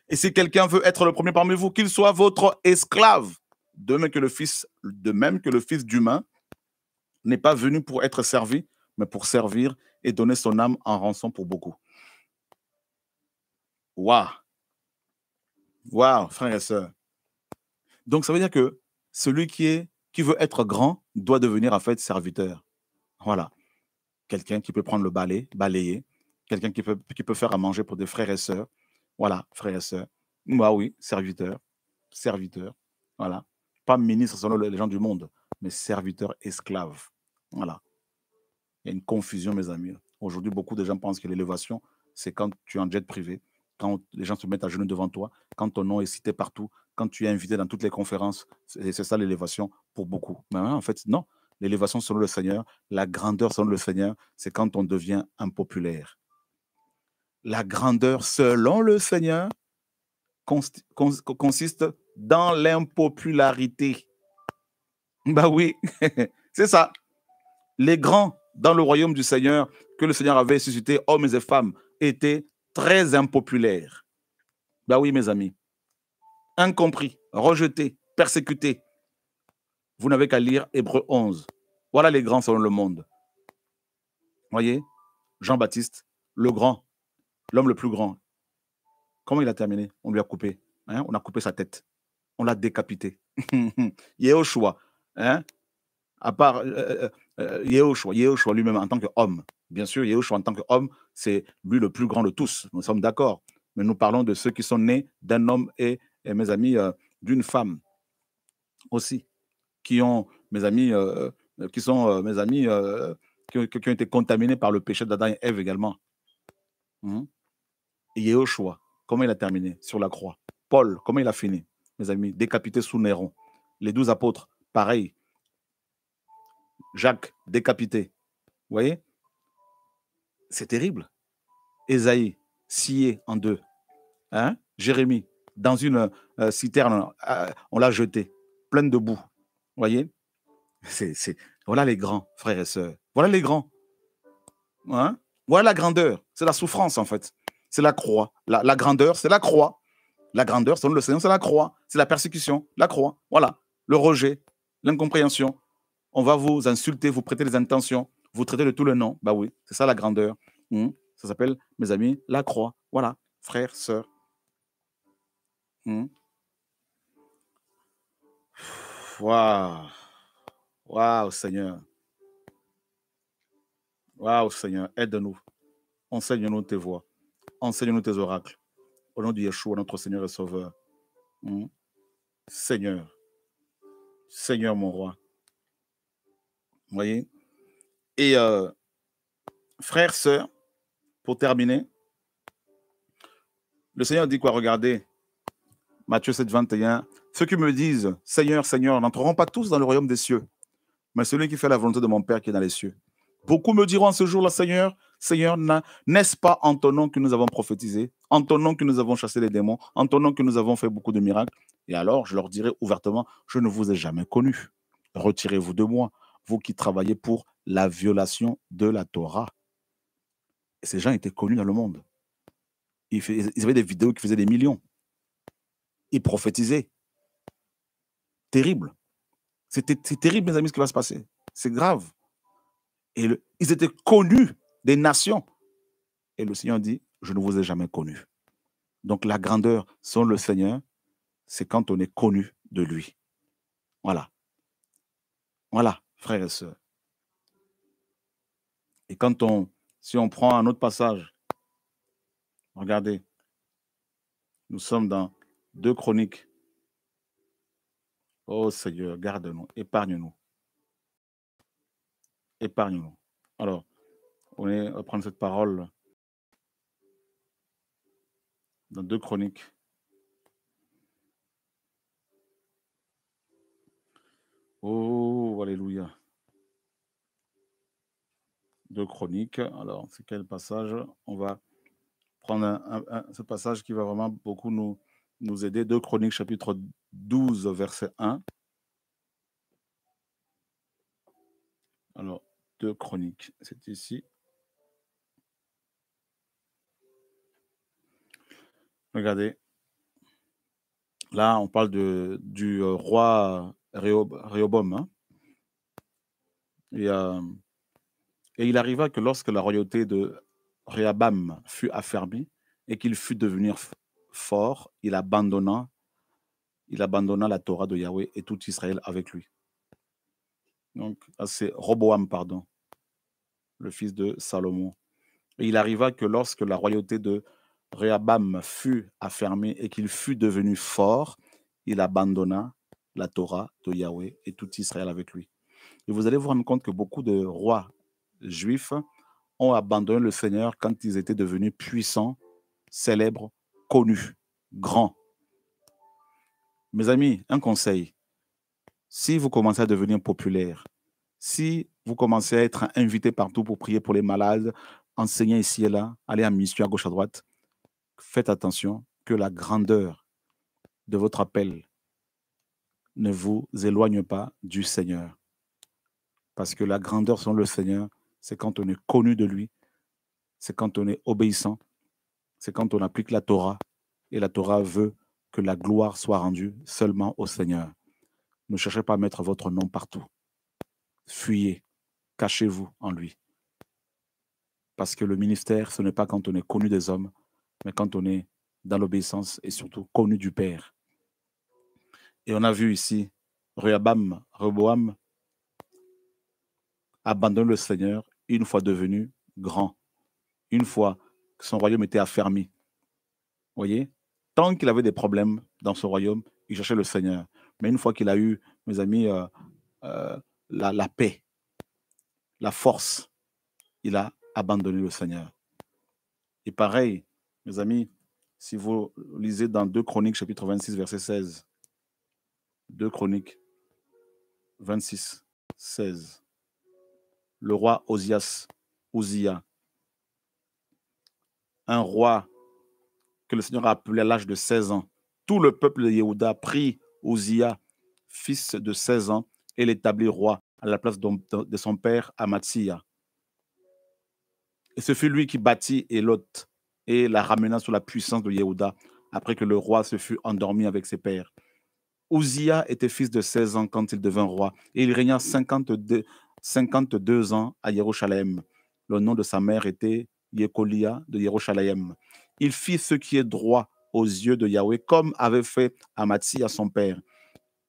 Et si quelqu'un veut être le premier parmi vous, qu'il soit votre esclave. De même que le Fils d'humain n'est pas venu pour être servi, mais pour servir et donner son âme en rançon pour beaucoup. Waouh! Waouh, frères et sœurs. Donc, ça veut dire que celui qui veut être grand doit devenir en fait serviteur. Voilà. Quelqu'un qui peut prendre le balai, balayer. Quelqu'un qui peut faire à manger pour des frères et sœurs. Voilà, frères et sœurs. Bah oui, serviteur. Serviteur. Voilà. Pas ministre selon les gens du monde, mais serviteur esclave. Voilà. Il y a une confusion, mes amis. Aujourd'hui, beaucoup de gens pensent que l'élévation, c'est quand tu es en jet privé, quand les gens se mettent à genoux devant toi, quand ton nom est cité partout, quand tu es invité dans toutes les conférences. C'est ça l'élévation pour beaucoup. Mais en fait, non. L'élévation selon le Seigneur, la grandeur selon le Seigneur, c'est quand on devient impopulaire. La grandeur selon le Seigneur consiste dans l'impopularité. Bah oui, c'est ça. Les grands dans le royaume du Seigneur que le Seigneur avait suscité, hommes et femmes, étaient très impopulaires. Bah oui, mes amis. Incompris, rejetés, persécutés. Vous n'avez qu'à lire Hébreux 11. Voilà les grands selon le monde. Voyez, Jean-Baptiste, le grand, l'homme le plus grand. Comment il a terminé? On lui a coupé. Hein? On a coupé sa tête. On l'a décapité. Yehoshua, hein? À part Yehoshua lui-même en tant qu'homme. Bien sûr, Yehoshua en tant qu'homme, c'est lui le plus grand de tous. Nous sommes d'accord. Mais nous parlons de ceux qui sont nés d'un homme et mes amis, d'une femme aussi, qui ont, mes amis, qui sont mes amis, qui ont été contaminés par le péché d'Adam et Ève également. Et Yehoshua, comment il a terminé sur la croix? Paul, comment il a fini? Mes amis, décapité sous Néron. Les 12 apôtres, pareil. Jacques, décapité. Vous voyez? C'est terrible. Ésaïe, scié en deux. Hein? Jérémie, dans une citerne, on l'a jeté, pleine de boue. Vous voyez? Voilà les grands, frères et sœurs. Voilà les grands. Hein? Voilà la grandeur. C'est la souffrance, en fait. C'est la croix. La grandeur, c'est la croix. La grandeur, selon le Seigneur, c'est la croix. C'est la persécution, la croix. Voilà. Le rejet, l'incompréhension. On va vous insulter, vous prêter des intentions, vous traiter de tout le nom. Bah oui, c'est ça la grandeur. Ça s'appelle, mes amis, la croix. Voilà, frères, sœurs. Waouh. Waouh, Seigneur. Waouh, Seigneur, aide-nous. Enseigne-nous tes voies. Enseigne-nous tes oracles. Au nom de Yeshua, notre Seigneur et Sauveur. Seigneur. Seigneur, mon roi. voyez? Et frères, sœurs, pour terminer, le Seigneur dit quoi? Regardez, Matthieu 7, 21. Ceux qui me disent, Seigneur, Seigneur, n'entreront pas tous dans le royaume des cieux, mais celui qui fait la volonté de mon Père qui est dans les cieux. Beaucoup me diront ce jour-là, Seigneur, Seigneur, n'est-ce pas en ton nom que nous avons prophétisé, en ton nom que nous avons chassé les démons, en ton nom que nous avons fait beaucoup de miracles? Et alors, je leur dirai ouvertement, je ne vous ai jamais connus. Retirez-vous de moi, vous qui travaillez pour la violation de la Torah. Et ces gens étaient connus dans le monde. Ils avaient des vidéos qui faisaient des millions. Ils prophétisaient. Terrible. C'est terrible, mes amis, ce qui va se passer. C'est grave. Et ils étaient connus des nations. Et le Seigneur dit, je ne vous ai jamais connus. Donc la grandeur sans le Seigneur, c'est quand on est connu de lui. Voilà. Voilà, frères et sœurs. Et si on prend un autre passage, regardez, nous sommes dans 2 Chroniques. Oh Seigneur, garde-nous, épargne-nous. Épargne-nous. Alors, on va prendre cette parole dans 2 Chroniques. Oh, alléluia. 2 Chroniques. Alors, c'est quel passage? On va prendre ce passage qui va vraiment beaucoup nous aider. 2 Chroniques, chapitre 12, verset 1. Alors, 2 Chroniques, c'est ici. Regardez. Là, on parle du roi Réhobam. Hein. Et il arriva que lorsque la royauté de Réhobam fut affermie et qu'il fut devenu fort, il abandonna la Torah de Yahweh et tout Israël avec lui. Donc, c'est Roboam, pardon, le fils de Salomon. Et il arriva que lorsque la royauté de Réhobam fut affermée et qu'il fut devenu fort, il abandonna la Torah de Yahweh et tout Israël avec lui. Et vous allez vous rendre compte que beaucoup de rois juifs ont abandonné le Seigneur quand ils étaient devenus puissants, célèbres, connus, grands. Mes amis, un conseil. Si vous commencez à devenir populaire, si vous commencez à être invité partout pour prier pour les malades, enseigner ici et là, aller en mission à gauche à droite, faites attention que la grandeur de votre appel ne vous éloigne pas du Seigneur. Parce que la grandeur sans le Seigneur, c'est quand on est connu de lui, c'est quand on est obéissant, c'est quand on applique la Torah, et la Torah veut que la gloire soit rendue seulement au Seigneur. Ne cherchez pas à mettre votre nom partout. Fuyez, cachez-vous en lui. Parce que le ministère, ce n'est pas quand on est connu des hommes, mais quand on est dans l'obéissance et surtout connu du Père. Et on a vu ici, Rehoboam abandonne le Seigneur une fois devenu grand, une fois que son royaume était affermi. Vous voyez, tant qu'il avait des problèmes dans son royaume, il cherchait le Seigneur. Mais une fois qu'il a eu, mes amis, la paix, la force, il a abandonné le Seigneur. Et pareil, mes amis, si vous lisez dans 2 Chroniques, chapitre 26, verset 16, 2 Chroniques 26, 16, le roi Uzziah, un roi que le Seigneur a appelé à l'âge de 16 ans. Tout le peuple de Yehuda prit Uzziah, fils de 16 ans, et l'établit roi à la place de son père Amatsiah. Et ce fut lui qui bâtit Élot et la ramena sous la puissance de Yehuda, après que le roi se fut endormi avec ses pères. Uzziah était fils de 16 ans quand il devint roi, et il régna 52 ans à Jérusalem. Le nom de sa mère était Yekolia de Jérusalem. Il fit ce qui est droit aux yeux de Yahweh, comme avait fait Amatsiah son père.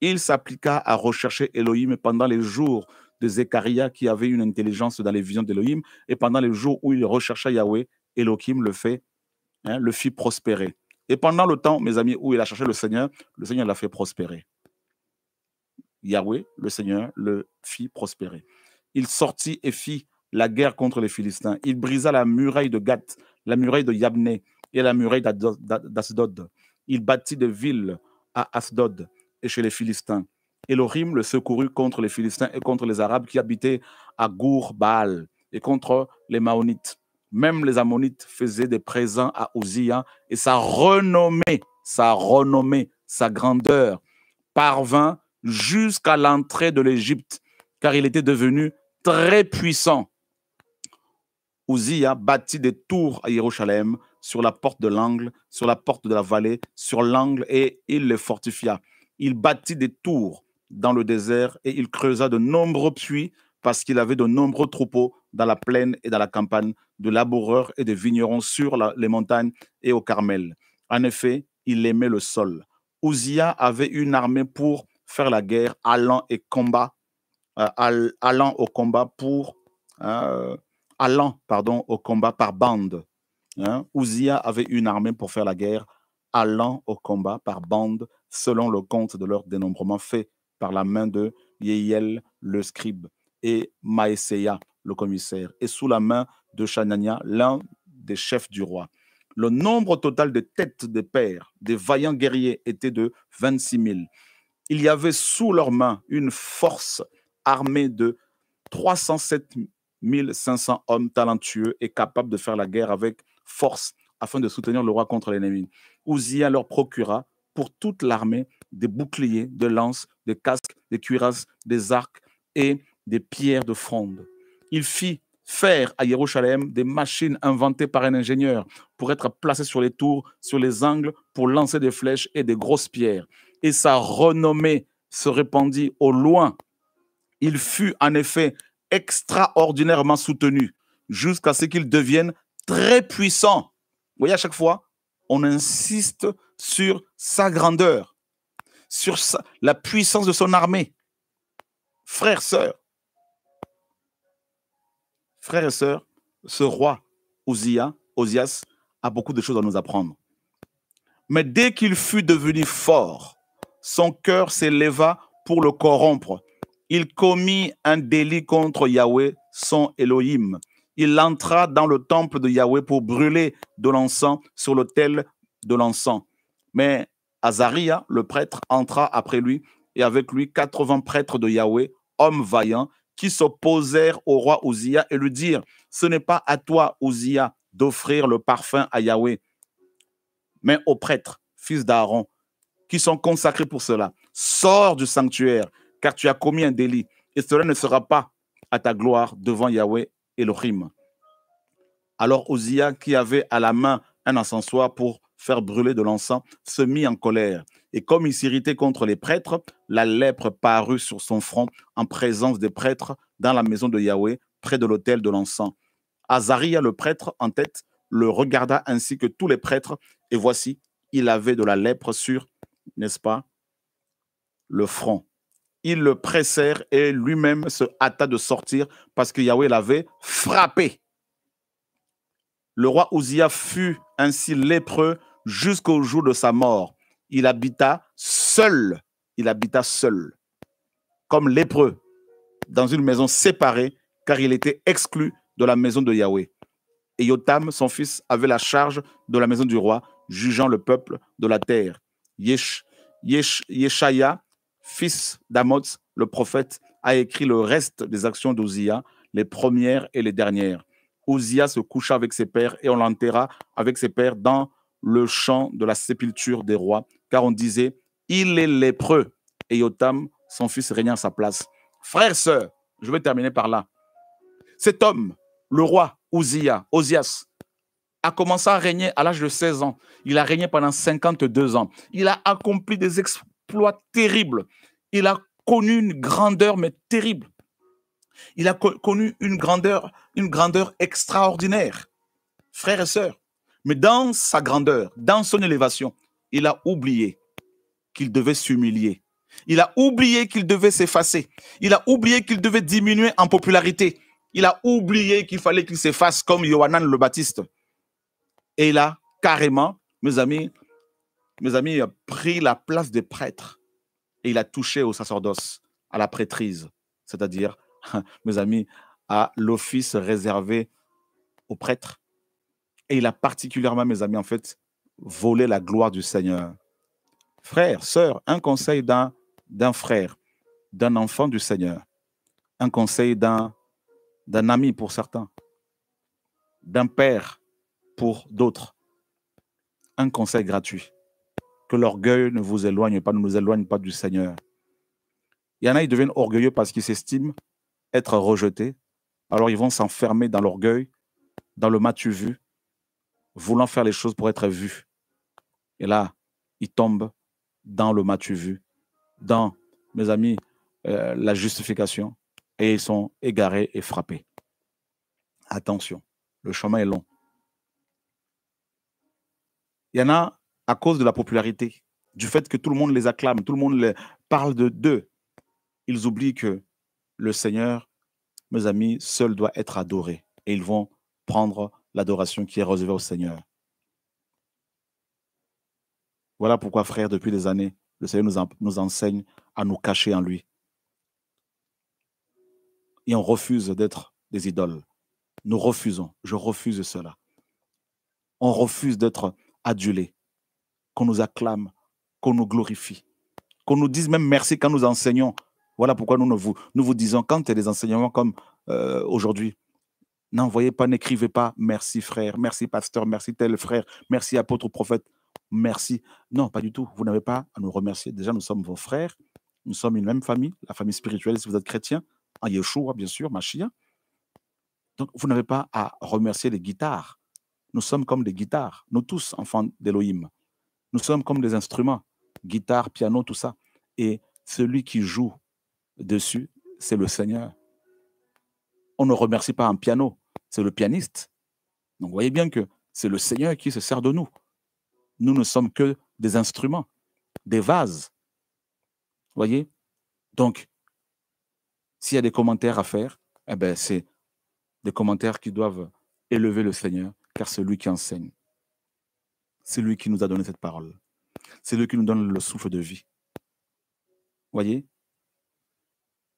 Il s'appliqua à rechercher Elohim pendant les jours de Zécharia, qui avait une intelligence dans les visions d'Elohim, et pendant les jours où il rechercha Yahweh, Elohim le fit prospérer. Et pendant le temps, mes amis, où il a cherché le Seigneur l'a fait prospérer. Yahweh, le Seigneur, le fit prospérer. il sortit et fit la guerre contre les Philistins. Il brisa la muraille de Gath, la muraille de Yabné et la muraille d'Asdod. Il bâtit des villes à Asdod et chez les Philistins. Élohim le secourut contre les Philistins et contre les Arabes qui habitaient à Gour-Baal et contre les Maonites. Même les Ammonites faisaient des présents à Uzziah et sa renommée, sa grandeur parvint jusqu'à l'entrée de l'Égypte, car il était devenu très puissant. Uzziah bâtit des tours à Jérusalem, sur la porte de l'angle, sur la porte de la vallée, sur l'angle, et il les fortifia. Il bâtit des tours dans le désert et il creusa de nombreux puits parce qu'il avait de nombreux troupeaux dans la plaine et dans la campagne, de laboureurs et de vignerons sur les montagnes et au Carmel. En effet, il aimait le sol. Uzziah avait une armée pour faire la guerre, allant au combat au combat par bande. Uzziah avait une armée pour faire la guerre, allant au combat par bande, selon le compte de leur dénombrement fait par la main de Yehiel le scribe et Maëséia le commissaire, et sous la main de Chanania, l'un des chefs du roi. Le nombre total de têtes de pères, des vaillants guerriers, était de 26 000. Il y avait sous leurs mains une force armée de 307 500 hommes talentueux et capables de faire la guerre avec force afin de soutenir le roi contre l'ennemi. Uzziah leur procura pour toute l'armée des boucliers, des lances, des casques, des cuirasses, des arcs et des pierres de fronde. Il fit faire à Jérusalem des machines inventées par un ingénieur pour être placées sur les tours, sur les angles, pour lancer des flèches et des grosses pierres. Et sa renommée se répandit au loin. Il fut en effet extraordinairement soutenu jusqu'à ce qu'il devienne très puissant. Vous voyez, à chaque fois, on insiste sur sa grandeur, sur la puissance de son armée. Frères et sœurs, ce roi Ozias a beaucoup de choses à nous apprendre. Mais dès qu'il fut devenu fort, son cœur s'éleva pour le corrompre. Il commit un délit contre Yahweh, son Elohim. Il entra dans le temple de Yahweh pour brûler de l'encens sur l'autel de l'encens. Mais Azaria, le prêtre, entra après lui, et avec lui 80 prêtres de Yahweh, hommes vaillants, qui s'opposèrent au roi Uzziah et lui dirent: ce n'est pas à toi, Uzziah, d'offrir le parfum à Yahweh, mais aux prêtres, fils d'Aaron, qui sont consacrés pour cela. Sors du sanctuaire, car tu as commis un délit, et cela ne sera pas à ta gloire devant Yahweh Elohim. Alors Uzziah, qui avait à la main un encensoir pour faire brûler de l'encens, se mit en colère. Et comme il s'irritait contre les prêtres, la lèpre parut sur son front en présence des prêtres dans la maison de Yahweh, près de l'autel de l'encens. Azaria, le prêtre en tête, le regarda ainsi que tous les prêtres, et voici, il avait de la lèpre sur, n'est-ce pas, le front. Ils le pressèrent et lui-même se hâta de sortir parce que Yahweh l'avait frappé. Le roi Uzziah fut ainsi lépreux jusqu'au jour de sa mort. Il habita seul, comme lépreux, dans une maison séparée, car il était exclu de la maison de Yahweh. Et Yotam, son fils, avait la charge de la maison du roi, jugeant le peuple de la terre. Yeshaya, fils d'Amoz, le prophète, a écrit le reste des actions d'Uzziah, les premières et les dernières. Uzziah se coucha avec ses pères et on l'enterra avec ses pères dans le champ de la sépulture des rois, car on disait: il est lépreux. Et Yotam, son fils, régna à sa place. Frères, sœurs, je vais terminer par là. Cet homme, le roi Ozias, a commencé à régner à l'âge de 16 ans. Il a régné pendant 52 ans. Il a accompli des exploits terribles. Il a connu une grandeur, mais terrible. Il a connu une grandeur extraordinaire. Frères et sœurs, mais dans sa grandeur, dans son élévation, il a oublié qu'il devait s'humilier. Il a oublié qu'il devait s'effacer. Il a oublié qu'il devait diminuer en popularité. Il a oublié qu'il fallait qu'il s'efface comme Yohanan le Baptiste. Et il a carrément, mes amis, pris la place des prêtres. Et il a touché au sacerdoce, à la prêtrise, c'est-à-dire mes amis, à l'office réservé aux prêtres. Et il a particulièrement, mes amis, en fait, volé la gloire du Seigneur. Frère, sœur, un conseil d'un frère, d'un enfant du Seigneur, un conseil d'un ami pour certains, d'un père pour d'autres, un conseil gratuit. Que l'orgueil ne vous éloigne pas, ne nous éloigne pas du Seigneur. Il y en a, ils deviennent orgueilleux parce qu'ils s'estiment être rejetés. Alors ils vont s'enfermer dans l'orgueil, dans le m'as-tu vu, voulant faire les choses pour être vus. Et là, ils tombent dans le m'as-tu vu, dans, mes amis, la justification, et ils sont égarés et frappés. Attention, le chemin est long. Il y en a à cause de la popularité, du fait que tout le monde les acclame, tout le monde parle d'eux. Ils oublient que le Seigneur, mes amis, seul doit être adoré. Et ils vont prendre l'adoration qui est réservée au Seigneur. Voilà pourquoi, frère, depuis des années, le Seigneur nous enseigne à nous cacher en lui. Et on refuse d'être des idoles. Nous refusons. Je refuse cela. On refuse d'être adulés, qu'on nous acclame, qu'on nous glorifie, qu'on nous dise même merci quand nous enseignons. Voilà pourquoi nous vous disons, quand il y a des enseignements comme aujourd'hui, n'envoyez pas, n'écrivez pas merci frère, merci pasteur, merci tel frère, merci apôtre, prophète, merci. Non, pas du tout. Vous n'avez pas à nous remercier. Déjà, nous sommes vos frères, nous sommes une même famille, la famille spirituelle si vous êtes chrétien, en Yeshua, bien sûr, Mashiach. Donc, vous n'avez pas à remercier les guitares. Nous sommes comme des guitares, nous tous, enfants d'Élohim. Nous sommes comme des instruments, guitare, piano, tout ça. Et celui qui joue dessus, c'est le Seigneur. On ne remercie pas un piano, c'est le pianiste. Donc, vous voyez bien que c'est le Seigneur qui se sert de nous. Nous ne sommes que des instruments, des vases. Vous voyez? Donc, s'il y a des commentaires à faire, eh ben, c'est des commentaires qui doivent élever le Seigneur, car c'est lui qui enseigne. C'est lui qui nous a donné cette parole. C'est lui qui nous donne le souffle de vie. Vous voyez?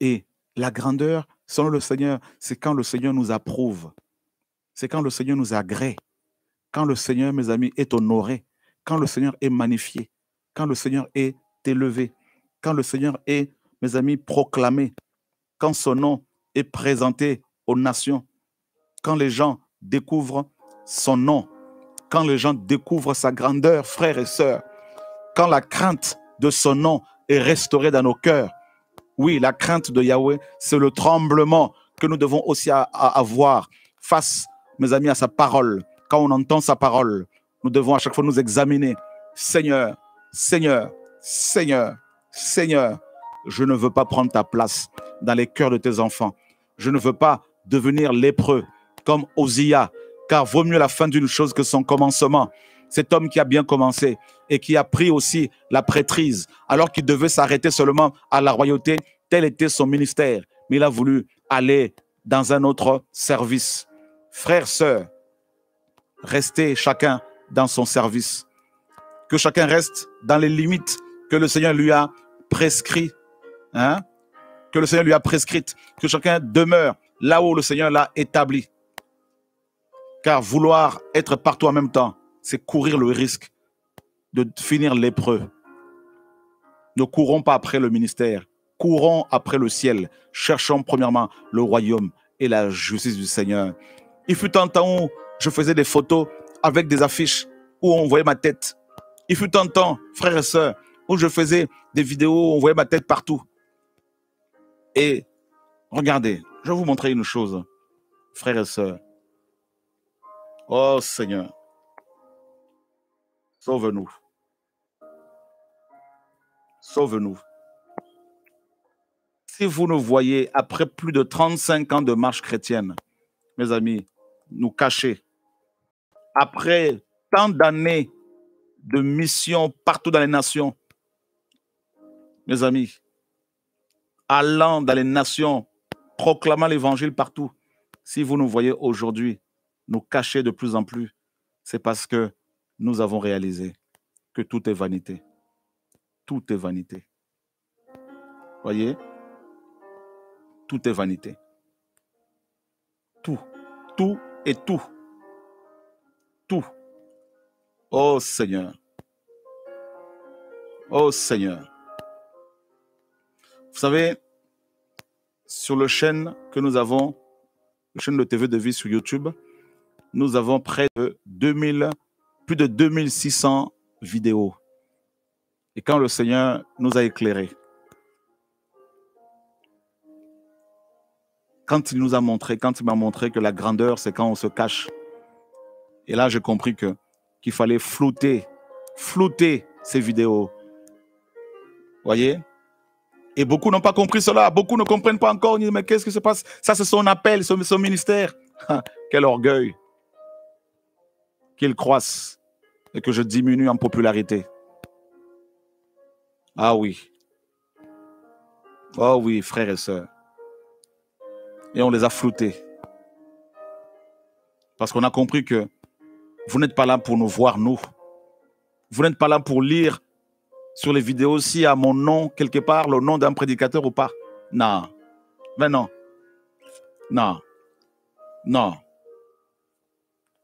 Et la grandeur, selon le Seigneur, c'est quand le Seigneur nous approuve. C'est quand le Seigneur nous agrée. Quand le Seigneur, mes amis, est honoré. Quand le Seigneur est magnifié. Quand le Seigneur est élevé. Quand le Seigneur est, mes amis, proclamé. Quand son nom est présenté aux nations. Quand les gens découvrent son nom. Quand les gens découvrent sa grandeur, frères et sœurs. Quand la crainte de son nom est restaurée dans nos cœurs. Oui, la crainte de Yahweh, c'est le tremblement que nous devons aussi avoir face, mes amis, à sa parole. Quand on entend sa parole, nous devons à chaque fois nous examiner. Seigneur, Seigneur, Seigneur, Seigneur, je ne veux pas prendre ta place dans les cœurs de tes enfants. Je ne veux pas devenir lépreux comme Osia, car vaut mieux la fin d'une chose que son commencement. Cet homme qui a bien commencé et qui a pris aussi la prêtrise, alors qu'il devait s'arrêter seulement à la royauté, tel était son ministère. Mais il a voulu aller dans un autre service. Frères, sœurs, restez chacun dans son service. Que chacun reste dans les limites que le Seigneur lui a prescrites. Hein? Que le Seigneur lui a prescrites. Que chacun demeure là où le Seigneur l'a établi. Car vouloir être partout en même temps, c'est courir le risque de finir lépreux. Ne courons pas après le ministère, courons après le ciel. Cherchons premièrement le royaume et la justice du Seigneur. Il fut un temps où je faisais des photos avec des affiches où on voyait ma tête. Il fut un temps, frères et sœurs, où je faisais des vidéos où on voyait ma tête partout. Et regardez, je vais vous montrer une chose, frères et sœurs. Oh Seigneur, sauve-nous. Sauve-nous. Si vous nous voyez après plus de 35 ans de marche chrétienne, mes amis, nous cacher, après tant d'années de mission partout dans les nations, mes amis, allant dans les nations, proclamant l'évangile partout, si vous nous voyez aujourd'hui nous cacher de plus en plus, c'est parce que nous avons réalisé que tout est vanité. Tout est vanité. Voyez? Tout est vanité. Tout. Tout et tout. Tout. Oh Seigneur. Oh Seigneur. Vous savez, sur le chaîne que nous avons, la chaîne de TV de vie sur YouTube, nous avons près de plus de 2600 vidéos. Et quand le Seigneur nous a éclairés, quand il nous a montré, quand il m'a montré que la grandeur, c'est quand on se cache. Et là, j'ai compris qu'il fallait flouter ces vidéos. Voyez? Et beaucoup n'ont pas compris cela. Beaucoup ne comprennent pas encore. Ils disent, mais qu'est-ce qui se passe? Ça, c'est son appel, son ministère. Quel orgueil. Qu'il croisse et que je diminue en popularité. Ah oui. Oh oui, frères et sœurs. Et on les a floutés. Parce qu'on a compris que vous n'êtes pas là pour nous voir, nous. Vous n'êtes pas là pour lire sur les vidéos s'il y a mon nom quelque part, le nom d'un prédicateur ou pas. Non. Mais non. Non. Non.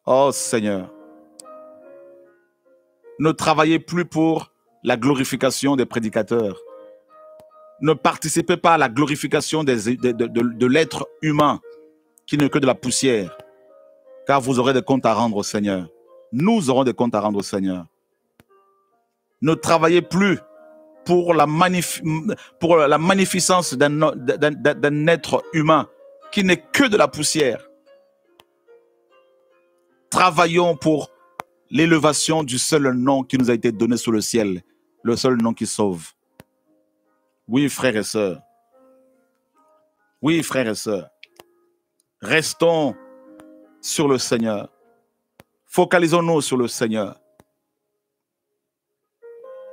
Oh Seigneur. Ne travaillez plus pour la glorification des prédicateurs. Ne participez pas à la glorification de l'être humain qui n'est que de la poussière. Car vous aurez des comptes à rendre au Seigneur. Nous aurons des comptes à rendre au Seigneur. Ne travaillez plus pour la magnificence d'un être humain qui n'est que de la poussière. Travaillons pour l'élévation du seul nom qui nous a été donné sous le ciel, le seul nom qui sauve. Oui, frères et sœurs. Oui, frères et sœurs. Restons sur le Seigneur. Focalisons-nous sur le Seigneur.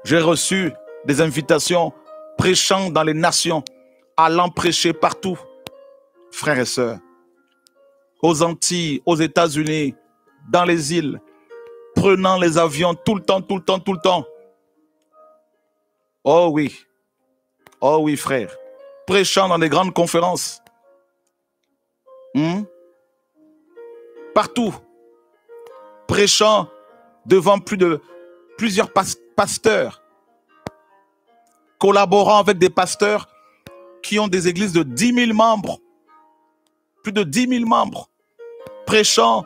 J'ai reçu des invitations prêchant dans les nations, allant prêcher partout, frères et sœurs, aux Antilles, aux États-Unis, dans les îles, prenant les avions tout le temps, tout le temps, tout le temps. Oh oui, frère, prêchant dans des grandes conférences, partout, prêchant devant plusieurs pasteurs, collaborant avec des pasteurs qui ont des églises de 10 000 membres, plus de 10 000 membres, prêchant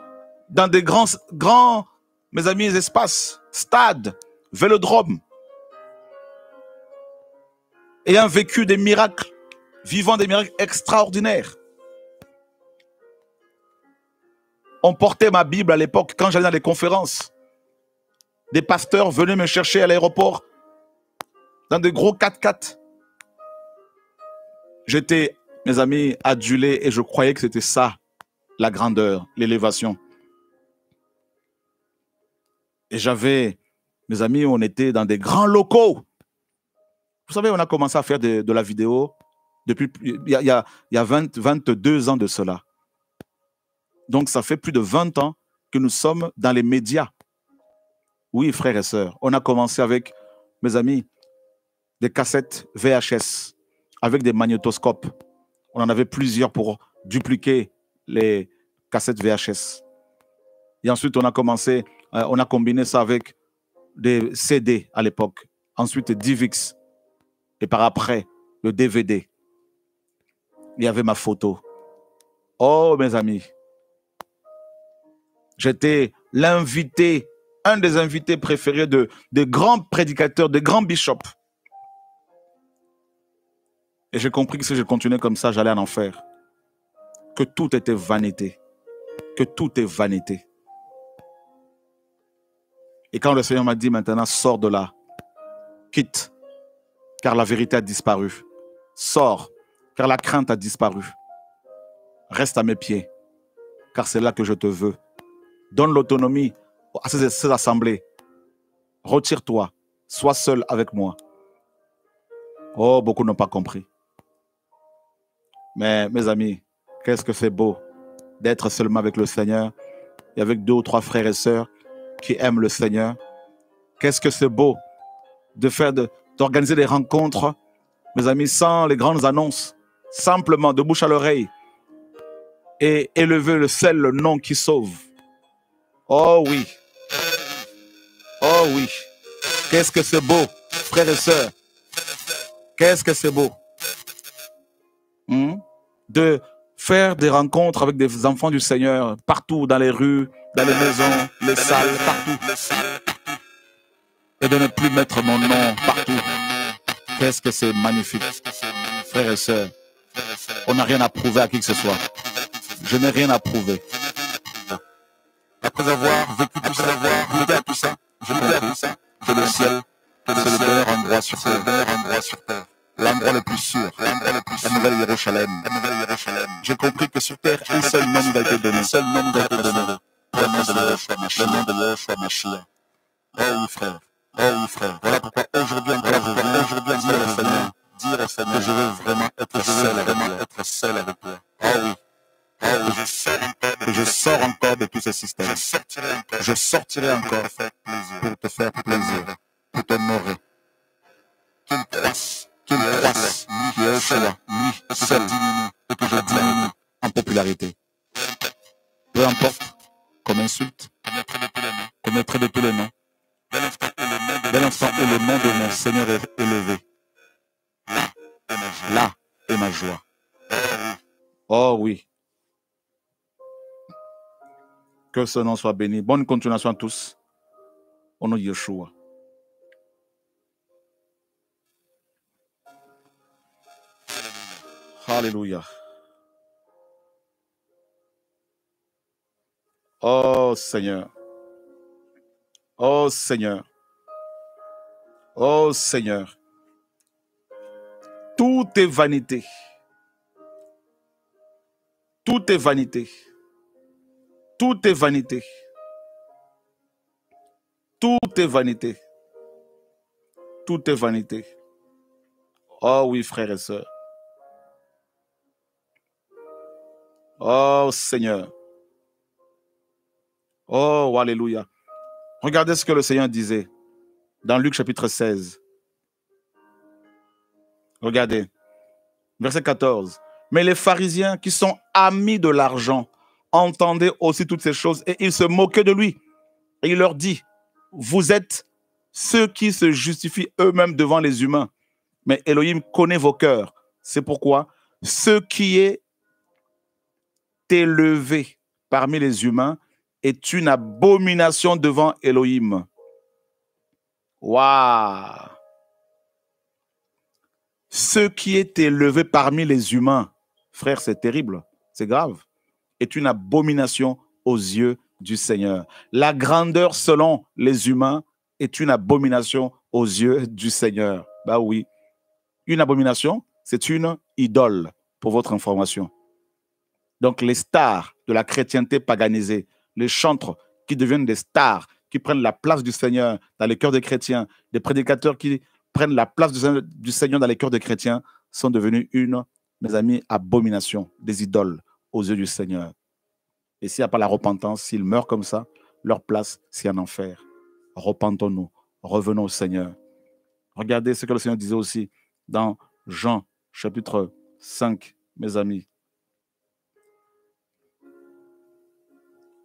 dans des grands, mes amis, espaces, stades, vélodromes, ayant vécu des miracles, vivant des miracles extraordinaires. On portait ma Bible à l'époque quand j'allais dans les conférences. Des pasteurs venaient me chercher à l'aéroport dans de gros 4x4. J'étais, mes amis, adulé et je croyais que c'était ça, la grandeur, l'élévation. Et j'avais, mes amis, on était dans des grands locaux. Vous savez, on a commencé à faire de la vidéo depuis, il y a 22 ans de cela. Donc, ça fait plus de 20 ans que nous sommes dans les médias. Oui, frères et sœurs, on a commencé avec, mes amis, des cassettes VHS, avec des magnétoscopes. On en avait plusieurs pour dupliquer les cassettes VHS. Et ensuite, on a commencé, on a combiné ça avec des CD à l'époque. Ensuite, DivX. Et par après, le DVD. Il y avait ma photo. Oh, mes amis. J'étais l'invité, un des invités préférés de grands prédicateurs, de grands bishops. Et j'ai compris que si je continuais comme ça, j'allais en enfer. Que tout était vanité. Que tout est vanité. Et quand le Seigneur m'a dit maintenant, sors de là, quitte, car la vérité a disparu. Sors, car la crainte a disparu. Reste à mes pieds, car c'est là que je te veux. Donne l'autonomie à ces assemblées. Retire-toi, sois seul avec moi. Oh, beaucoup n'ont pas compris. Mais mes amis, qu'est-ce que c'est beau d'être seulement avec le Seigneur et avec 2 ou 3 frères et sœurs qui aiment le Seigneur. Qu'est-ce que c'est beau d'organiser des rencontres, mes amis, sans les grandes annonces. simplement de bouche à l'oreille et élever le seul nom qui sauve. Oh oui. Oh oui. Qu'est-ce que c'est beau, frères et sœurs. Qu'est-ce que c'est beau. De faire des rencontres avec des enfants du Seigneur partout, dans les rues, dans les maisons, les salles, partout. Et de ne plus mettre mon nom partout. Qu'est-ce que c'est magnifique. Frères et sœurs, on n'a rien à prouver à qui que ce soit. Je n'ai rien à prouver. Après avoir vécu tout ça, goûté à tout ça, je me dis que le ciel, c'est le meilleur endroit sur terre. L'endroit le plus sûr, la nouvelle Jérusalem. J'ai compris que sur terre, un seul nom va être donné. Le nom de Yeshua Mashiach. Oh oui, frère. Voilà pourquoi aujourd'hui encore, dire au Seigneur que je veux vraiment être seul avec toi. Oh oui. Je sors encore de tous ces systèmes. Je sortirai encore pour te faire plaisir, pour t'honorer. Qu'il croisse, lui, Yeshua, lui, seul diminue, et que je diminue en popularité. Peu importe qu'on m'insulte, qu'on me traite de tous les noms. Dès l'instant où le nom de mon Seigneur est élevé, là est ma joie. Oh oui. Que ce nom soit béni. Bonne continuation à tous. Au nom de Yeshua. Alléluia. Oh Seigneur. Oh Seigneur. Oh Seigneur. Tout est vanité. Tout est vanité. Tout est vanité. Tout est vanité. Tout est vanité. Oh oui, frères et sœurs. Oh Seigneur. Oh, alléluia. Regardez ce que le Seigneur disait dans Luc chapitre 16. Regardez. Verset 14. Mais les pharisiens qui sont amis de l'argent entendaient aussi toutes ces choses et ils se moquaient de lui. Et il leur dit, vous êtes ceux qui se justifient eux-mêmes devant les humains. Mais Elohim connaît vos cœurs. C'est pourquoi ce qui est élevé parmi les humains est une abomination devant Elohim. Waouh! Ce qui est élevé parmi les humains, frère, c'est terrible, c'est grave, est une abomination aux yeux du Seigneur. La grandeur selon les humains est une abomination aux yeux du Seigneur. Bah oui. Une abomination, c'est une idole, pour votre information. Donc les stars de la chrétienté paganisée, les chantres qui deviennent des stars, qui prennent la place du Seigneur dans les cœurs des chrétiens, des prédicateurs qui prennent la place du Seigneur dans les cœurs des chrétiens, sont devenus mes amis, abomination, des idoles aux yeux du Seigneur. Et s'il n'y a pas la repentance, s'ils meurent comme ça, leur place, c'est un enfer. Repentons-nous, revenons au Seigneur. Regardez ce que le Seigneur disait aussi dans Jean, chapitre 5, mes amis.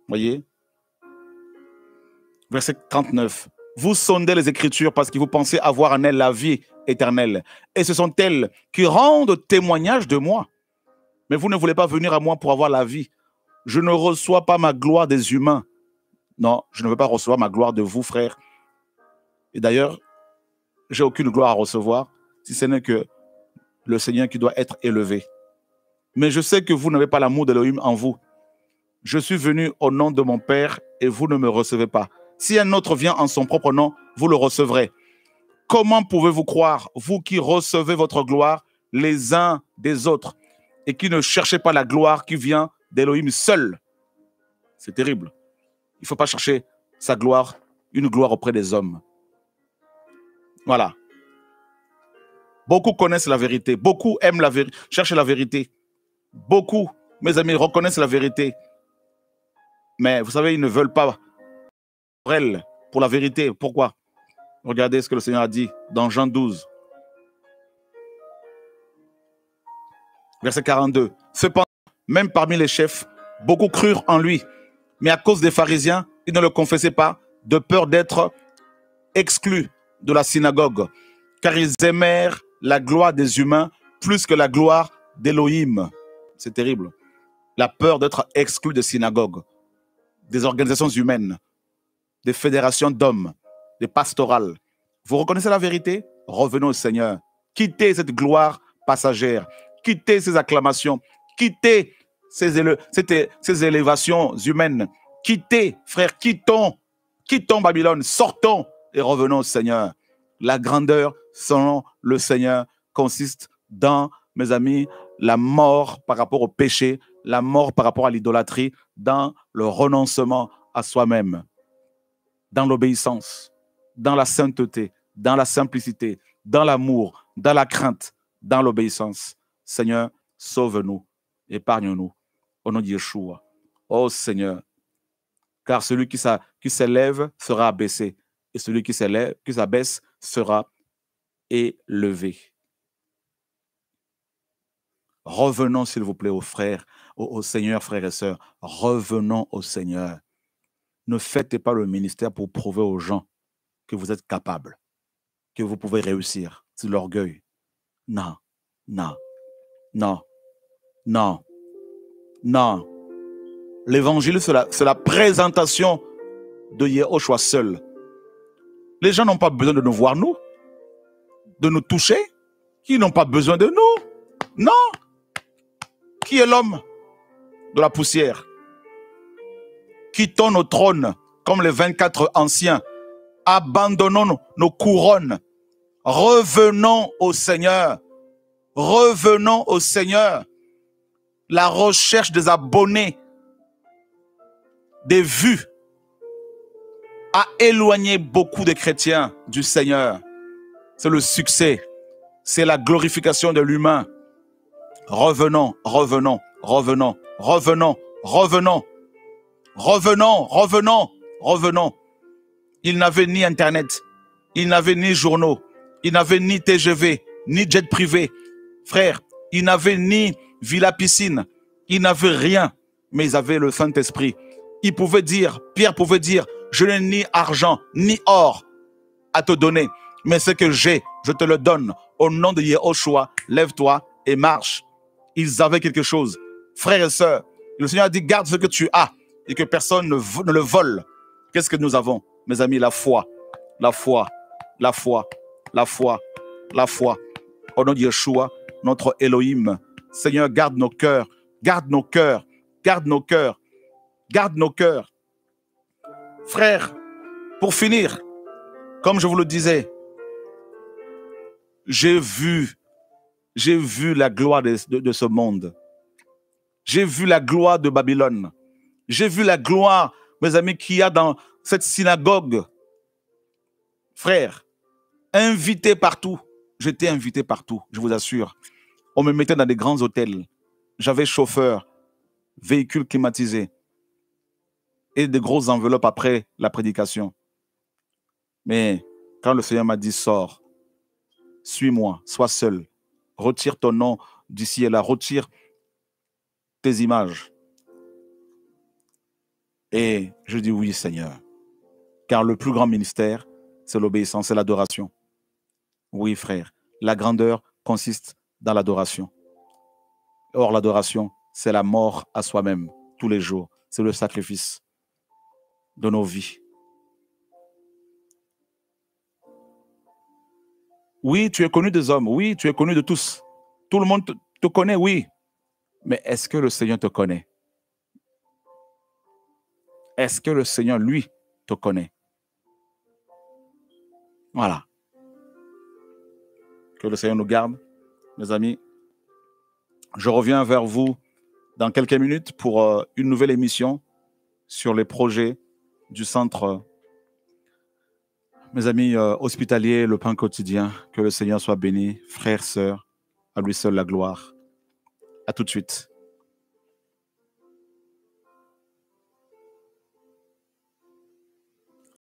Voyez? Verset 39. Vous sondez les Écritures parce que vous pensez avoir en elles la vie éternelle. Et ce sont elles qui rendent témoignage de moi. Mais vous ne voulez pas venir à moi pour avoir la vie. Je ne reçois pas ma gloire des humains. Non, je ne veux pas recevoir ma gloire de vous, frères. Et d'ailleurs, j'ai aucune gloire à recevoir, si ce n'est que le Seigneur qui doit être élevé. Mais je sais que vous n'avez pas l'amour d'Elohim en vous. Je suis venu au nom de mon Père et vous ne me recevez pas. Si un autre vient en son propre nom, vous le recevrez. Comment pouvez-vous croire, vous qui recevez votre gloire les uns des autres et qui ne cherchez pas la gloire qui vient d'Elohim seul? C'est terrible. Il ne faut pas chercher sa gloire, une gloire auprès des hommes. Voilà. Beaucoup connaissent la vérité. Beaucoup aiment la vérité, cherchent la vérité. Beaucoup, mes amis, reconnaissent la vérité. Mais vous savez, ils ne veulent pas pour la vérité. Pourquoi? Regardez ce que le Seigneur a dit dans Jean 12. Verset 42. Cependant, même parmi les chefs, beaucoup crurent en lui. Mais à cause des pharisiens, ils ne le confessaient pas, de peur d'être exclus de la synagogue. Car ils aimèrent la gloire des humains plus que la gloire d'Élohim. C'est terrible. La peur d'être exclus des synagogues, des organisations humaines, des fédérations d'hommes, des pastorales. Vous reconnaissez la vérité? Revenons au Seigneur. Quittez cette gloire passagère. Quittez ces acclamations. Quittez ces élévations humaines. Quittez, frère, quittons Babylone. Sortons et revenons au Seigneur. La grandeur selon le Seigneur consiste dans, mes amis, la mort par rapport au péché, la mort par rapport à l'idolâtrie, dans le renoncement à soi-même, dans l'obéissance, dans la sainteté, dans la simplicité, dans l'amour, dans la crainte, dans l'obéissance. Seigneur, sauve-nous, épargne-nous, au nom de Yeshua. Oh Seigneur, car celui qui s'élève sera abaissé, et celui qui s'abaisse sera élevé. Revenons, s'il vous plaît, aux frères, au Seigneur, frères et sœurs. Revenons au Seigneur. Ne faites pas le ministère pour prouver aux gens que vous êtes capables, que vous pouvez réussir. C'est l'orgueil. Non, non, non, non, non. L'évangile, c'est la présentation de Yehoshua seul. Les gens n'ont pas besoin de nous voir, nous, de nous toucher. Ils n'ont pas besoin de nous. Non. Qui est l'homme de la poussière? Quittons nos trônes comme les 24 anciens. Abandonnons nos couronnes. Revenons au Seigneur. Revenons au Seigneur. La recherche des abonnés, des vues, a éloigné beaucoup de chrétiens du Seigneur. C'est le succès. C'est la glorification de l'humain. Revenons, revenons, revenons, revenons, revenons, revenons, revenons, revenons. Il n'avait ni Internet, il n'avait ni journaux, il n'avait ni TGV, ni jet privé. Frère, il n'avait ni villa piscine, il n'avait rien, mais ils avaient le Saint-Esprit. Il pouvait dire, Pierre pouvait dire, je n'ai ni argent, ni or à te donner, mais ce que j'ai, je te le donne. Au nom de Yehoshua, lève-toi et marche. Ils avaient quelque chose. Frères et sœurs, le Seigneur a dit, garde ce que tu as et que personne ne le vole. Qu'est-ce que nous avons, mes amis? La foi, la foi, la foi, la foi, la foi. Au nom de Yeshua, notre Elohim. Seigneur, garde nos cœurs, garde nos cœurs, garde nos cœurs, garde nos cœurs. Frères, pour finir, comme je vous le disais, j'ai vu la gloire de ce monde. J'ai vu la gloire de Babylone. J'ai vu la gloire, mes amis, qu'il y a dans cette synagogue. Frères, invité partout. J'étais invité partout, je vous assure. On me mettait dans des grands hôtels. J'avais chauffeur, véhicule climatisé et des grosses enveloppes après la prédication. Mais quand le Seigneur m'a dit, sors, suis-moi, sois seul, retire ton nom d'ici et là, retire tes images. Et je dis oui, Seigneur, car le plus grand ministère, c'est l'obéissance, c'est l'adoration. Oui, frère, la grandeur consiste dans l'adoration. Or, l'adoration, c'est la mort à soi-même, tous les jours. C'est le sacrifice de nos vies. Oui, tu es connu des hommes. Oui, tu es connu de tous. Tout le monde te connaît, oui. Mais est-ce que le Seigneur te connaît? Est-ce que le Seigneur, lui, te connaît? Voilà. Que le Seigneur nous garde, mes amis. Je reviens vers vous dans quelques minutes pour une nouvelle émission sur les projets du centre, mes amis hospitaliers, le pain quotidien. Que le Seigneur soit béni, frères, sœurs, à lui seul la gloire. À tout de suite.